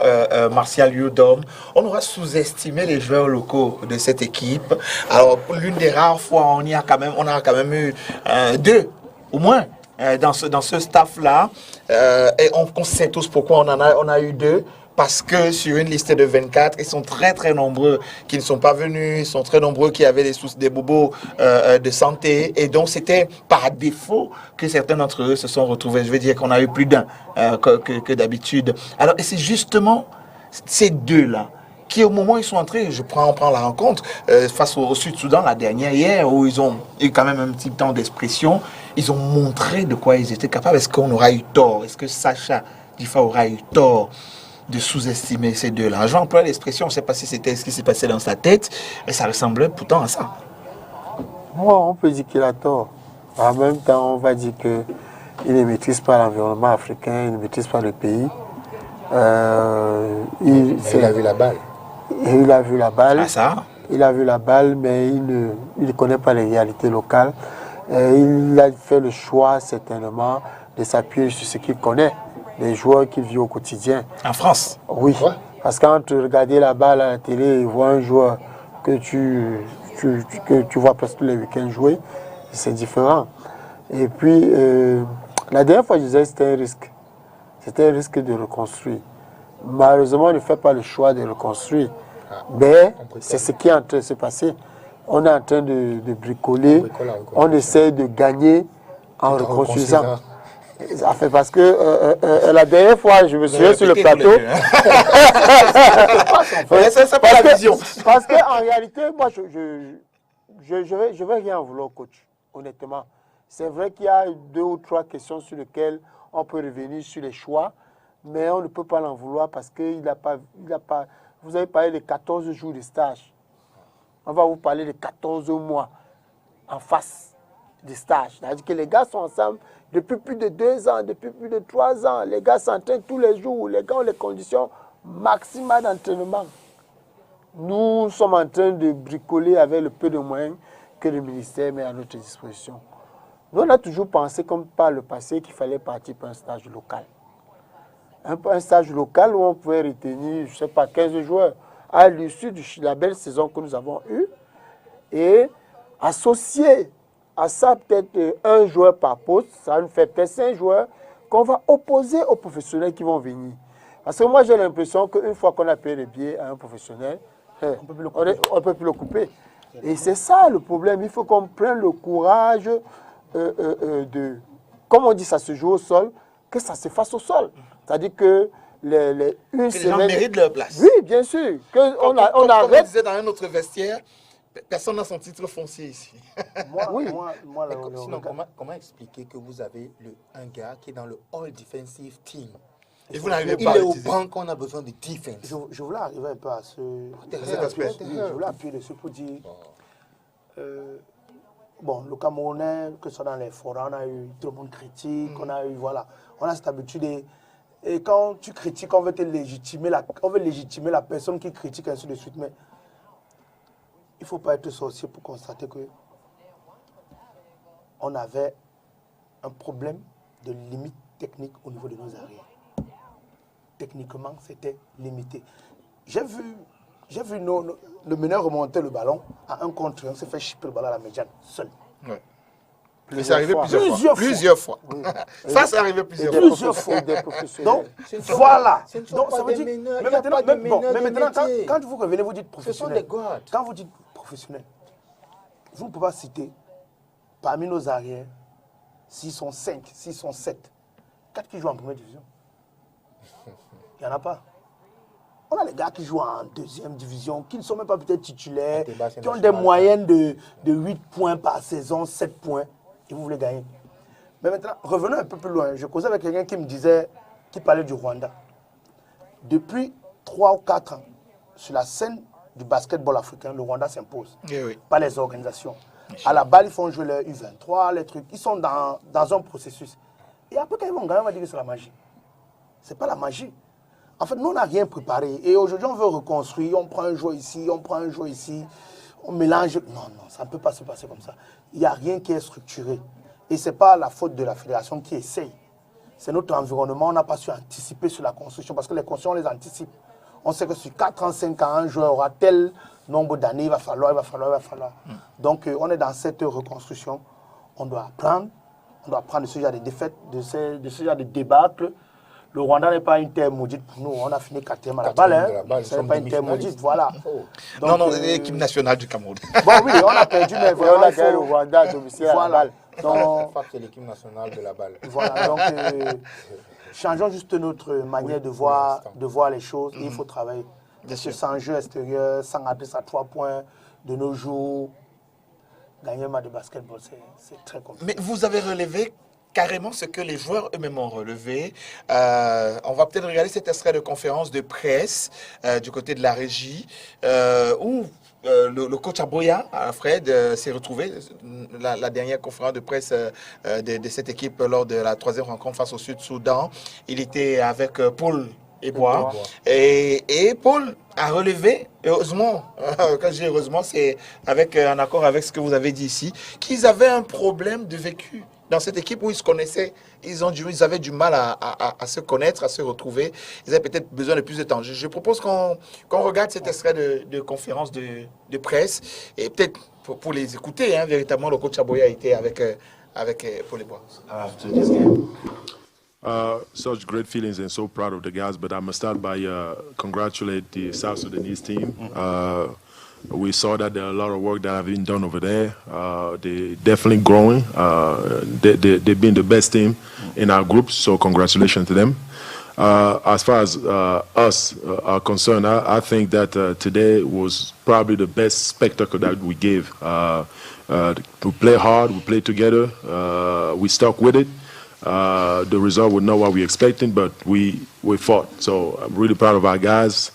Martial Yudom. On aura sous-estimé les joueurs locaux de cette équipe. Alors, l'une des rares fois, on a quand même eu deux, au moins, dans ce staff-là. Et on sait tous pourquoi on a eu deux. Parce que sur une liste de 24, ils sont très très nombreux qui ne sont pas venus, ils sont très nombreux qui avaient des bobos de santé. Et donc c'était par défaut que certains d'entre eux se sont retrouvés. Je veux dire qu'on a eu plus d'un que d'habitude. Alors et c'est justement ces deux-là qui au moment où ils sont entrés, on prend la rencontre face au Sud-Soudan la dernière hier, où ils ont eu quand même un petit temps d'expression. Ils ont montré de quoi ils étaient capables. Est-ce qu'on aura eu tort? Est-ce que Sacha Difa aura eu tort de sous-estimer ces deux-là? Je vais employer l'expression, on ne sait pas si c'était ce qui s'est passé dans sa tête, mais ça ressemblait pourtant à ça. Moi, on peut dire qu'il a tort. En même temps, on va dire qu'il ne maîtrise pas l'environnement africain, il ne maîtrise pas le pays. Il a vu la balle. Il a vu la balle. Ah, ça? Il a vu la balle, mais il ne connaît pas les réalités locales. Il a fait le choix, certainement, de s'appuyer sur ce qu'il connaît, les joueurs qu'il vit au quotidien. En France? Oui. Ouais. Parce que quand tu regardes la balle à la télé et vois un joueur que tu vois presque tous les week-ends jouer, c'est différent. Et puis, la dernière fois, je disais que c'était un risque. C'était un risque de reconstruire. Malheureusement, on ne fait pas le choix de reconstruire. Mais c'est ce qui est en train de se passer. On est en train de bricoler. On essaie de gagner en reconstruisant. Ça fait parce que la dernière fois, je me souviens sur le plateau. C'est pas la vision. Parce qu'en réalité, moi, je vais rien en vouloir au coach, honnêtement. C'est vrai qu'il y a 2 ou 3 questions sur lesquelles on peut revenir sur les choix, mais on ne peut pas l'en vouloir parce qu'il n'a pas, Vous avez parlé de 14 jours de stage. On va vous parler de 14 mois en face de stage. C'est-à-dire que les gars sont ensemble depuis plus de 2 ans, depuis plus de 3 ans. Les gars s'entraînent tous les jours. Les gars ont les conditions maximales d'entraînement. Nous sommes en train de bricoler avec le peu de moyens que le ministère met à notre disposition. Nous, on a toujours pensé, comme par le passé, qu'il fallait partir pour un stage local. Un stage local où on pouvait retenir, je ne sais pas, 15 joueurs à l'issue de la belle saison que nous avons eue et associer à ça peut-être 1 joueur par poste, ça nous fait peut-être 5 joueurs qu'on va opposer aux professionnels qui vont venir. Parce que moi, j'ai l'impression qu'une fois qu'on a payé les billets à un professionnel, on ne peut plus le couper. Et c'est ça le problème. Il faut qu'on prenne le courage de, comme on dit, ça se joue au sol, que ça se fasse au sol. C'est-à-dire que une que semaine... les gens méritent leur place. Oui, bien sûr. On arrête... Comme on disait dans un autre vestiaire, personne n'a son titre foncier ici. Sinon, comment expliquer que vous avez un gars qui est dans le All Defensive Team? Et vous n'arrivez pas à Il est au l'utiliser. banc qu'on a besoin de défense. Je voulais arriver un peu à cet aspect. Je voulais appuyer dessus pour dire... bon, le Camerounais, que ce soit dans les forums, on a eu tout le monde critique, on a eu, voilà. On a cette habitude et quand tu critiques, on veut légitimer la personne qui critique, ainsi de suite. Mais il ne faut pas être sorcier pour constater que on avait un problème de limite technique au niveau de nos arrières. Techniquement, c'était limité. J'ai vu le meneur remonter le ballon à 1 contre 1, on s'est fait chipper le ballon à la médiane, seul. Ouais. Mais c'est arrivé plusieurs fois. Oui. Ça, c'est arrivé plusieurs fois. Des professionnels. Donc, voilà. Ce ne sont Donc, pas ça veut des dire... meneurs, Mais il y a pas de meneurs de maintenant, métier. quand vous revenez, vous dites Ce sont professionnel. des gardes. Quand vous dites professionnel, vous ne pouvez pas citer, parmi nos arrières, s'ils sont 5, s'ils sont 7, 4 qui jouent en première division. Il n'y en a pas. On a les gars qui jouent en 2e division, qui ne sont même pas peut-être titulaires, qui ont des moyennes de 8 points par saison, 7 points, et vous voulez gagner. Mais maintenant, revenons un peu plus loin. Je causais avec quelqu'un qui me disait, qui parlait du Rwanda. Depuis 3 ou 4 ans, sur la scène du basketball africain, le Rwanda s'impose. Oui. Pas les organisations. À la balle, ils font jouer leur U23, les trucs. Ils sont dans un processus. Et après, quand ils vont gagner, on va dire que c'est la magie. Ce n'est pas la magie. En fait, nous, on n'a rien préparé. Et aujourd'hui, on veut reconstruire. On prend un joueur ici, on prend un joueur ici. On mélange. Non, ça ne peut pas se passer comme ça. Il n'y a rien qui est structuré. Et ce n'est pas la faute de la fédération qui essaye. C'est notre environnement. On n'a pas su anticiper sur la construction. Parce que les constructions, on les anticipe. On sait que sur 4 ans, 5 ans, un joueur aura tel nombre d'années. Il va falloir. Donc, on est dans cette reconstruction. On doit apprendre. On doit apprendre de ce genre de défaites, de ce genre de débâcle. Le Rwanda n'est pas une terre maudite pour nous. On a fini 4e à la balle. Ce n'est pas une terre maudite, voilà. Donc, non, l'équipe nationale du Cameroun. Bon, oui, on a perdu, mais On a gagné le Rwanda à domicile à la balle. Donc, c'est l'équipe nationale de la balle. Voilà, donc changeons juste notre manière de voir les choses. Et il faut travailler. Parce que sans jeu extérieur, sans adresse à 3 points de nos jours, gagner un match de basketball, c'est très compliqué. Mais vous avez relevé carrément ce que les joueurs eux-mêmes ont relevé. On va peut-être regarder cet extrait de conférence de presse du côté de la régie où le coach Aboya, Fred, s'est retrouvé la dernière conférence de presse de cette équipe lors de la 3e rencontre face au Sud-Soudan. Il était avec Paul Ebois. Et Paul a relevé, heureusement, quand je dis heureusement, c'est en accord avec ce que vous avez dit ici, qu'ils avaient un problème de vécu dans cette équipe où ils se connaissaient. Ils avaient du mal à se connaître, à se retrouver. Ils avaient peut-être besoin de plus de temps. Je propose qu'on regarde cet extrait de conférence de presse et peut-être pour les écouter, hein, véritablement, le coach Aboya était avec Paul Ebois. After this game. Such great feelings and so proud of the guys, but I must start by congratulate the South Sudanese team. We saw that there are a lot of work that have been done over there. They're definitely growing. They've been the best team in our group, so congratulations to them. as far as us are concerned, I think that today was probably the best spectacle that we gave. We play hard, we play together, we stuck with it. The result was not what we expected, but we fought. So I'm really proud of our guys.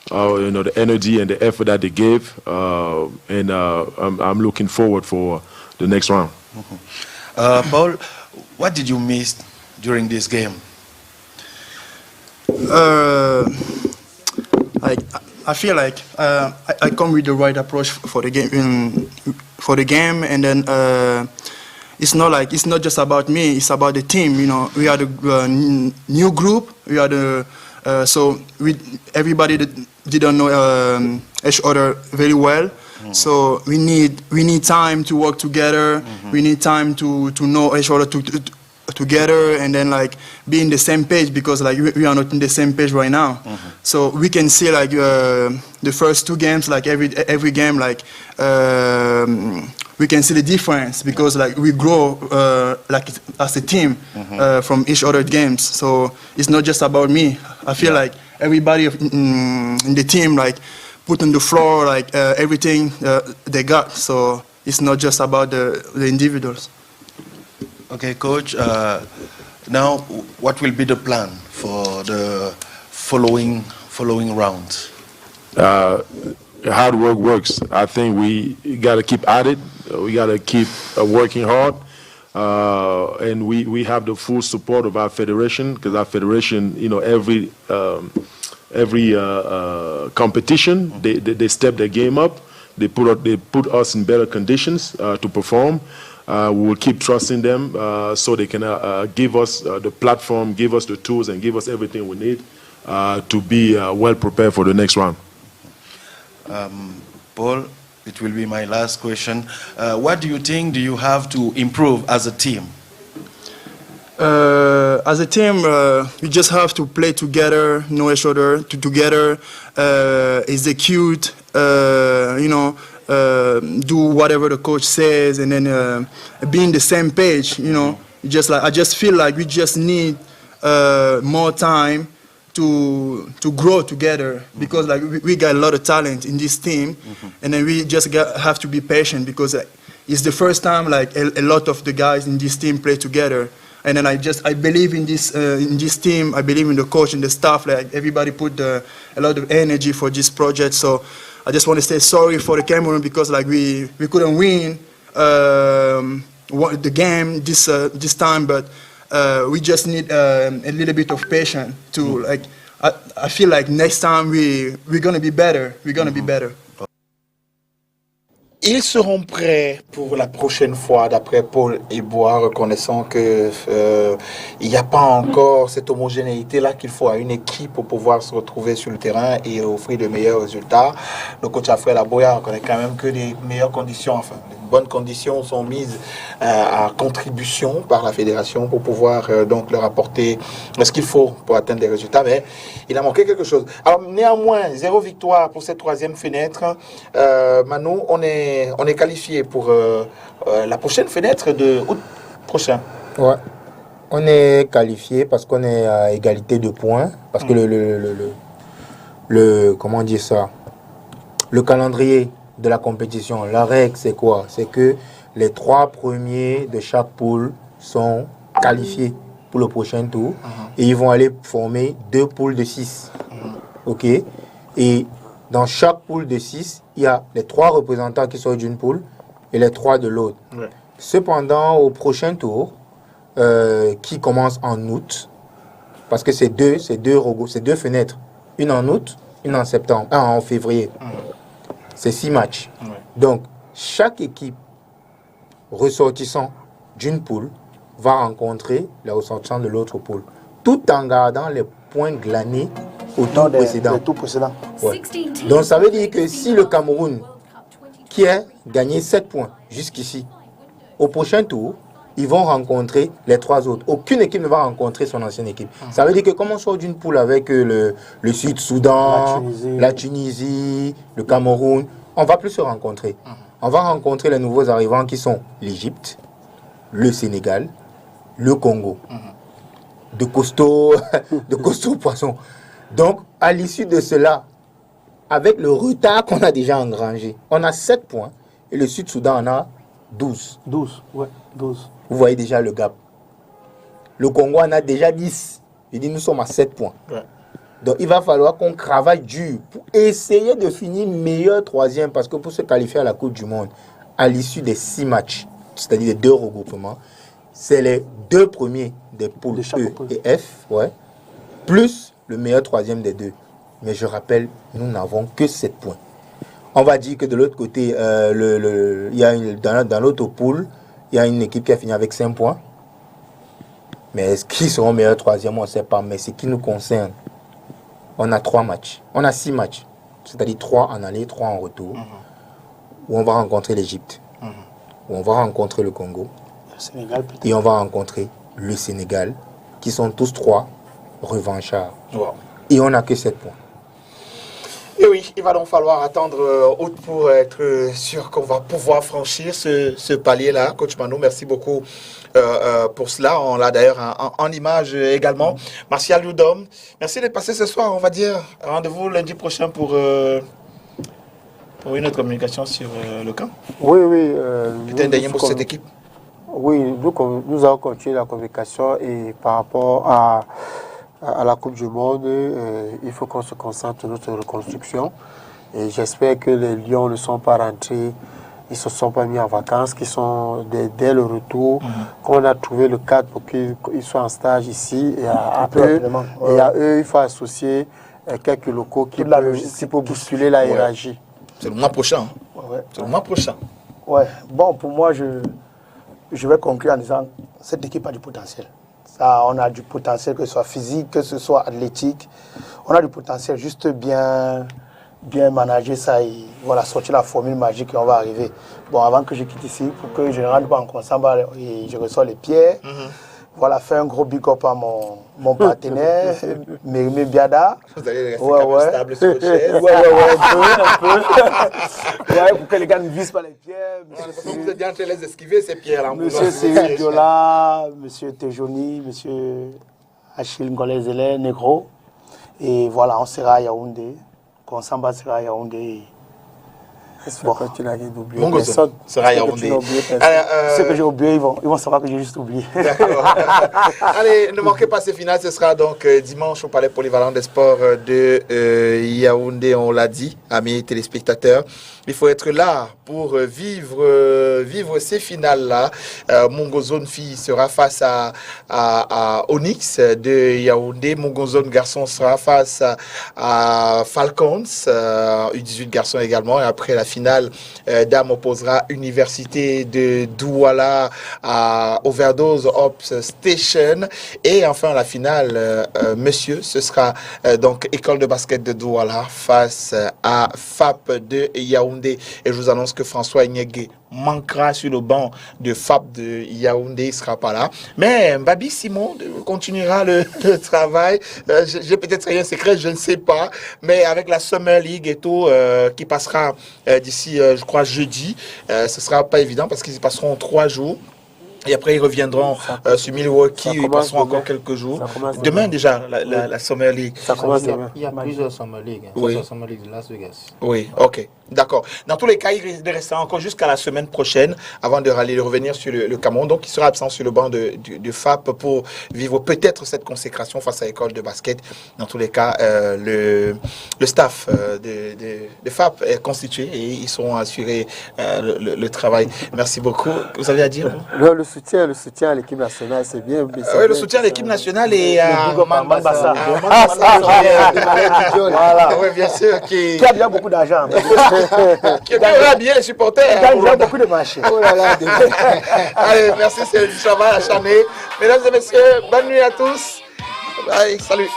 The energy and the effort that they gave, and I'm looking forward for the next round. Paul, what did you miss during this game? I feel like I come with the right approach for the game, and then it's not just about me. It's about the team. We are the new group. We are the everybody that didn't know each other very well. So we need time to work together. We need time to know each other together, and then be in the same page, because we are not in the same page right now. So we can see the first two games, every game, we can see the difference, because we grow as a team from each other games. So it's not just about me. I feel like everybody in the team put on the floor everything they got. So it's not just about the individuals. Okay, coach. Now, what will be the plan for the following rounds? Hard work works. I think we got to keep at it. We got to keep working hard. And we have the full support of our federation, because our federation, every competition, they step their game up. They put us in better conditions to perform. We will keep trusting them so they can give us the platform, give us the tools, and give us everything we need to be well prepared for the next round. Paul, it will be my last question. What do you think do you have to improve as a team? As a team, we just have to play together, know each other, together, execute, do whatever the coach says, and then be in the same page. I just feel like we just need more time to grow together, because we got a lot of talent in this team, and then we just have to be patient, because it's the first time a lot of the guys in this team play together. And then I believe in this team. I believe in the coach and the staff. Everybody put a lot of energy for this project. So I just want to say sorry for the Cameroon, because we couldn't win the game this time, but we just need a little bit of patience to I feel like next time we're gonna be better. We're gonna be better. Ils seront prêts pour la prochaine fois, d'après Paul Eboa, reconnaissant que il n'y a pas encore cette homogénéité-là qu'il faut à une équipe pour pouvoir se retrouver sur le terrain et offrir de meilleurs résultats. Le coach Alfred Aboya reconnaît quand même que les meilleures conditions, enfin, les bonnes conditions sont mises à contribution par la fédération pour pouvoir donc leur apporter ce qu'il faut pour atteindre des résultats. Mais il a manqué quelque chose. Alors néanmoins, 0 victoire pour cette troisième fenêtre. Manu, on est qualifié pour la prochaine fenêtre de août prochain. Ouais. On est qualifié parce qu'on est à égalité de points. Parce que comment dire ça? Le calendrier de la compétition, la règle, c'est quoi? C'est que les 3 premiers de chaque poule sont qualifiés pour le prochain tour. Et ils vont aller former 2 poules de 6. OK? Et dans chaque poule de 6, il y a les 3 représentants qui sortent d'une poule et les 3 de l'autre. Ouais. Cependant, au prochain tour, qui commence en août, parce que c'est deux fenêtres, une en août, une en septembre, en février. C'est 6 matchs. Ouais. Donc, chaque équipe ressortissant d'une poule va rencontrer les ressortissants de l'autre poule, tout en gardant les points glanés au tour précédent. Ouais. Donc ça veut dire que si le Cameroun, qui a gagné 7 points jusqu'ici, au prochain tour, ils vont rencontrer les 3 autres. Aucune équipe ne va rencontrer son ancienne équipe. Ça veut dire que comme on sort d'une poule avec le Sud-Soudan, la Tunisie, le Cameroun, on ne va plus se rencontrer. On va rencontrer les nouveaux arrivants qui sont l'Égypte, le Sénégal, le Congo. de costauds poissons. Donc, à l'issue de cela, avec le retard qu'on a déjà engrangé, on a 7 points et le Sud-Soudan en a 12. 12, ouais, 12. Vous voyez déjà le gap. Le Congo en a déjà 10. Je dis, nous sommes à 7 points. Ouais. Donc, il va falloir qu'on travaille dur pour essayer de finir meilleur 3e, parce que pour se qualifier à la Coupe du Monde, à l'issue des 6 matchs, c'est-à-dire les 2 regroupements, c'est les 2 premiers des poules E et F, ouais, plus le meilleur 3e des 2. Mais je rappelle, nous n'avons que 7 points. On va dire que de l'autre côté, il y a dans l'autre poule, il y a une équipe qui a fini avec 5 points. Mais est-ce qu'ils seront meilleurs 3e, on ne sait pas. Mais ce qui nous concerne, on a 3 matchs. On a 6 matchs. C'est-à-dire 3 en aller, 3 en retour. Où on va rencontrer l'Égypte. Où on va rencontrer le Congo. Le Sénégal, peut-être. Et on va rencontrer le Sénégal, qui sont tous 3 revanchards. Wow. Et on n'a que 7 points. Et oui, il va donc falloir attendre août pour être sûr qu'on va pouvoir franchir ce palier-là. Coach Mano, merci beaucoup pour cela. On l'a d'ailleurs en image également. Martial Loudom, merci d'être passé ce soir. On va dire rendez-vous lundi prochain pour une autre communication sur le camp. Oui, oui. Peut-être un dernier mot sur cette équipe. Oui, nous allons continuer la communication et par rapport à la Coupe du Monde, il faut qu'on se concentre sur notre reconstruction. Et j'espère que les Lions ne sont pas rentrés, ils ne se sont pas mis en vacances, qu'ils sont dès le retour, qu'on a trouvé le cadre pour qu'ils soient en stage ici. Et à eux, il faut associer quelques locaux qui peuvent bousculer la hiérarchie. C'est le mois prochain. Ouais. C'est le mois prochain. Ouais. Bon, pour moi, je vais conclure en disant que cette équipe a du potentiel. Ça, on a du potentiel, que ce soit physique, que ce soit athlétique. On a du potentiel, juste bien manager ça et voilà, sortir la formule magique et on va arriver. Bon, avant que je quitte ici, pour que je ne rentre pas en consamba et je reçois les pierres, voilà, faire un gros big up à mon partenaire, Mérimé Biada. Vous allez rester stable sur le chaise. Un peu. Ouais, pour que les gars ne visent pas les pierres. Vous êtes bien en train de les esquiver, ces pierres-là. Monsieur Cyril Diola, monsieur Tejoni, monsieur Achille Ngolezele, Negro. Et voilà, on sera à Yaoundé. Consamba sera à Yaoundé. Bon. Quand tu n'as rien oublié, personne sera à Yaoundé. Ceux que j'ai oubliés, ils vont savoir que j'ai juste oublié. D'accord. Allez, ne manquez pas ces finales. Ce sera donc dimanche au Palais Polyvalent des Sports de Yaoundé, on l'a dit, amis téléspectateurs. Il faut être là pour vivre ces finales-là. Mongozone Fille sera face à Onyx de Yaoundé. Mongozone Garçon sera face à Falcons, U18 Garçons également. Et après la finale, Dame opposera Université de Douala à Overdose Ops Station. Et enfin, la finale, Monsieur, ce sera donc École de basket de Douala face à FAP de Yaoundé. Et je vous annonce que François Nyege manquera sur le banc de FAP de Yaoundé, il ne sera pas là. Mais Babi Simon continuera le travail. J'ai peut-être rien secret, je ne sais pas. Mais avec la Summer League et tout, qui passera d'ici, je crois, jeudi, ce ne sera pas évident parce qu'ils y passeront 3 jours. Et après, ils reviendront sur Milwaukee, ils passeront encore quelques jours. Demain déjà, la Summer League. Ça commence demain. Il y a plusieurs Summer League. Oui. La Summer League de Las Vegas. Oui, ok. D'accord. Dans tous les cas, il risque de rester encore jusqu'à la semaine prochaine avant de revenir sur le Cameroun. Donc, il sera absent sur le banc de FAP pour vivre peut-être cette consécration face à l'école de basket. Dans tous les cas, le staff de FAP est constitué et ils seront assurés le travail. Merci beaucoup. Vous avez à dire? Le soutien à l'équipe nationale, c'est bien. Oui, le soutien à l'équipe nationale et à Mambassa. Voilà. Oui, bien sûr. Qui a bien beaucoup d'argent. Qui a bien habillé les supporters. Il a beaucoup de marchés. Oh là là. Allez, merci, c'est du travail acharné. Mesdames et messieurs, bonne nuit à tous. Bye, salut.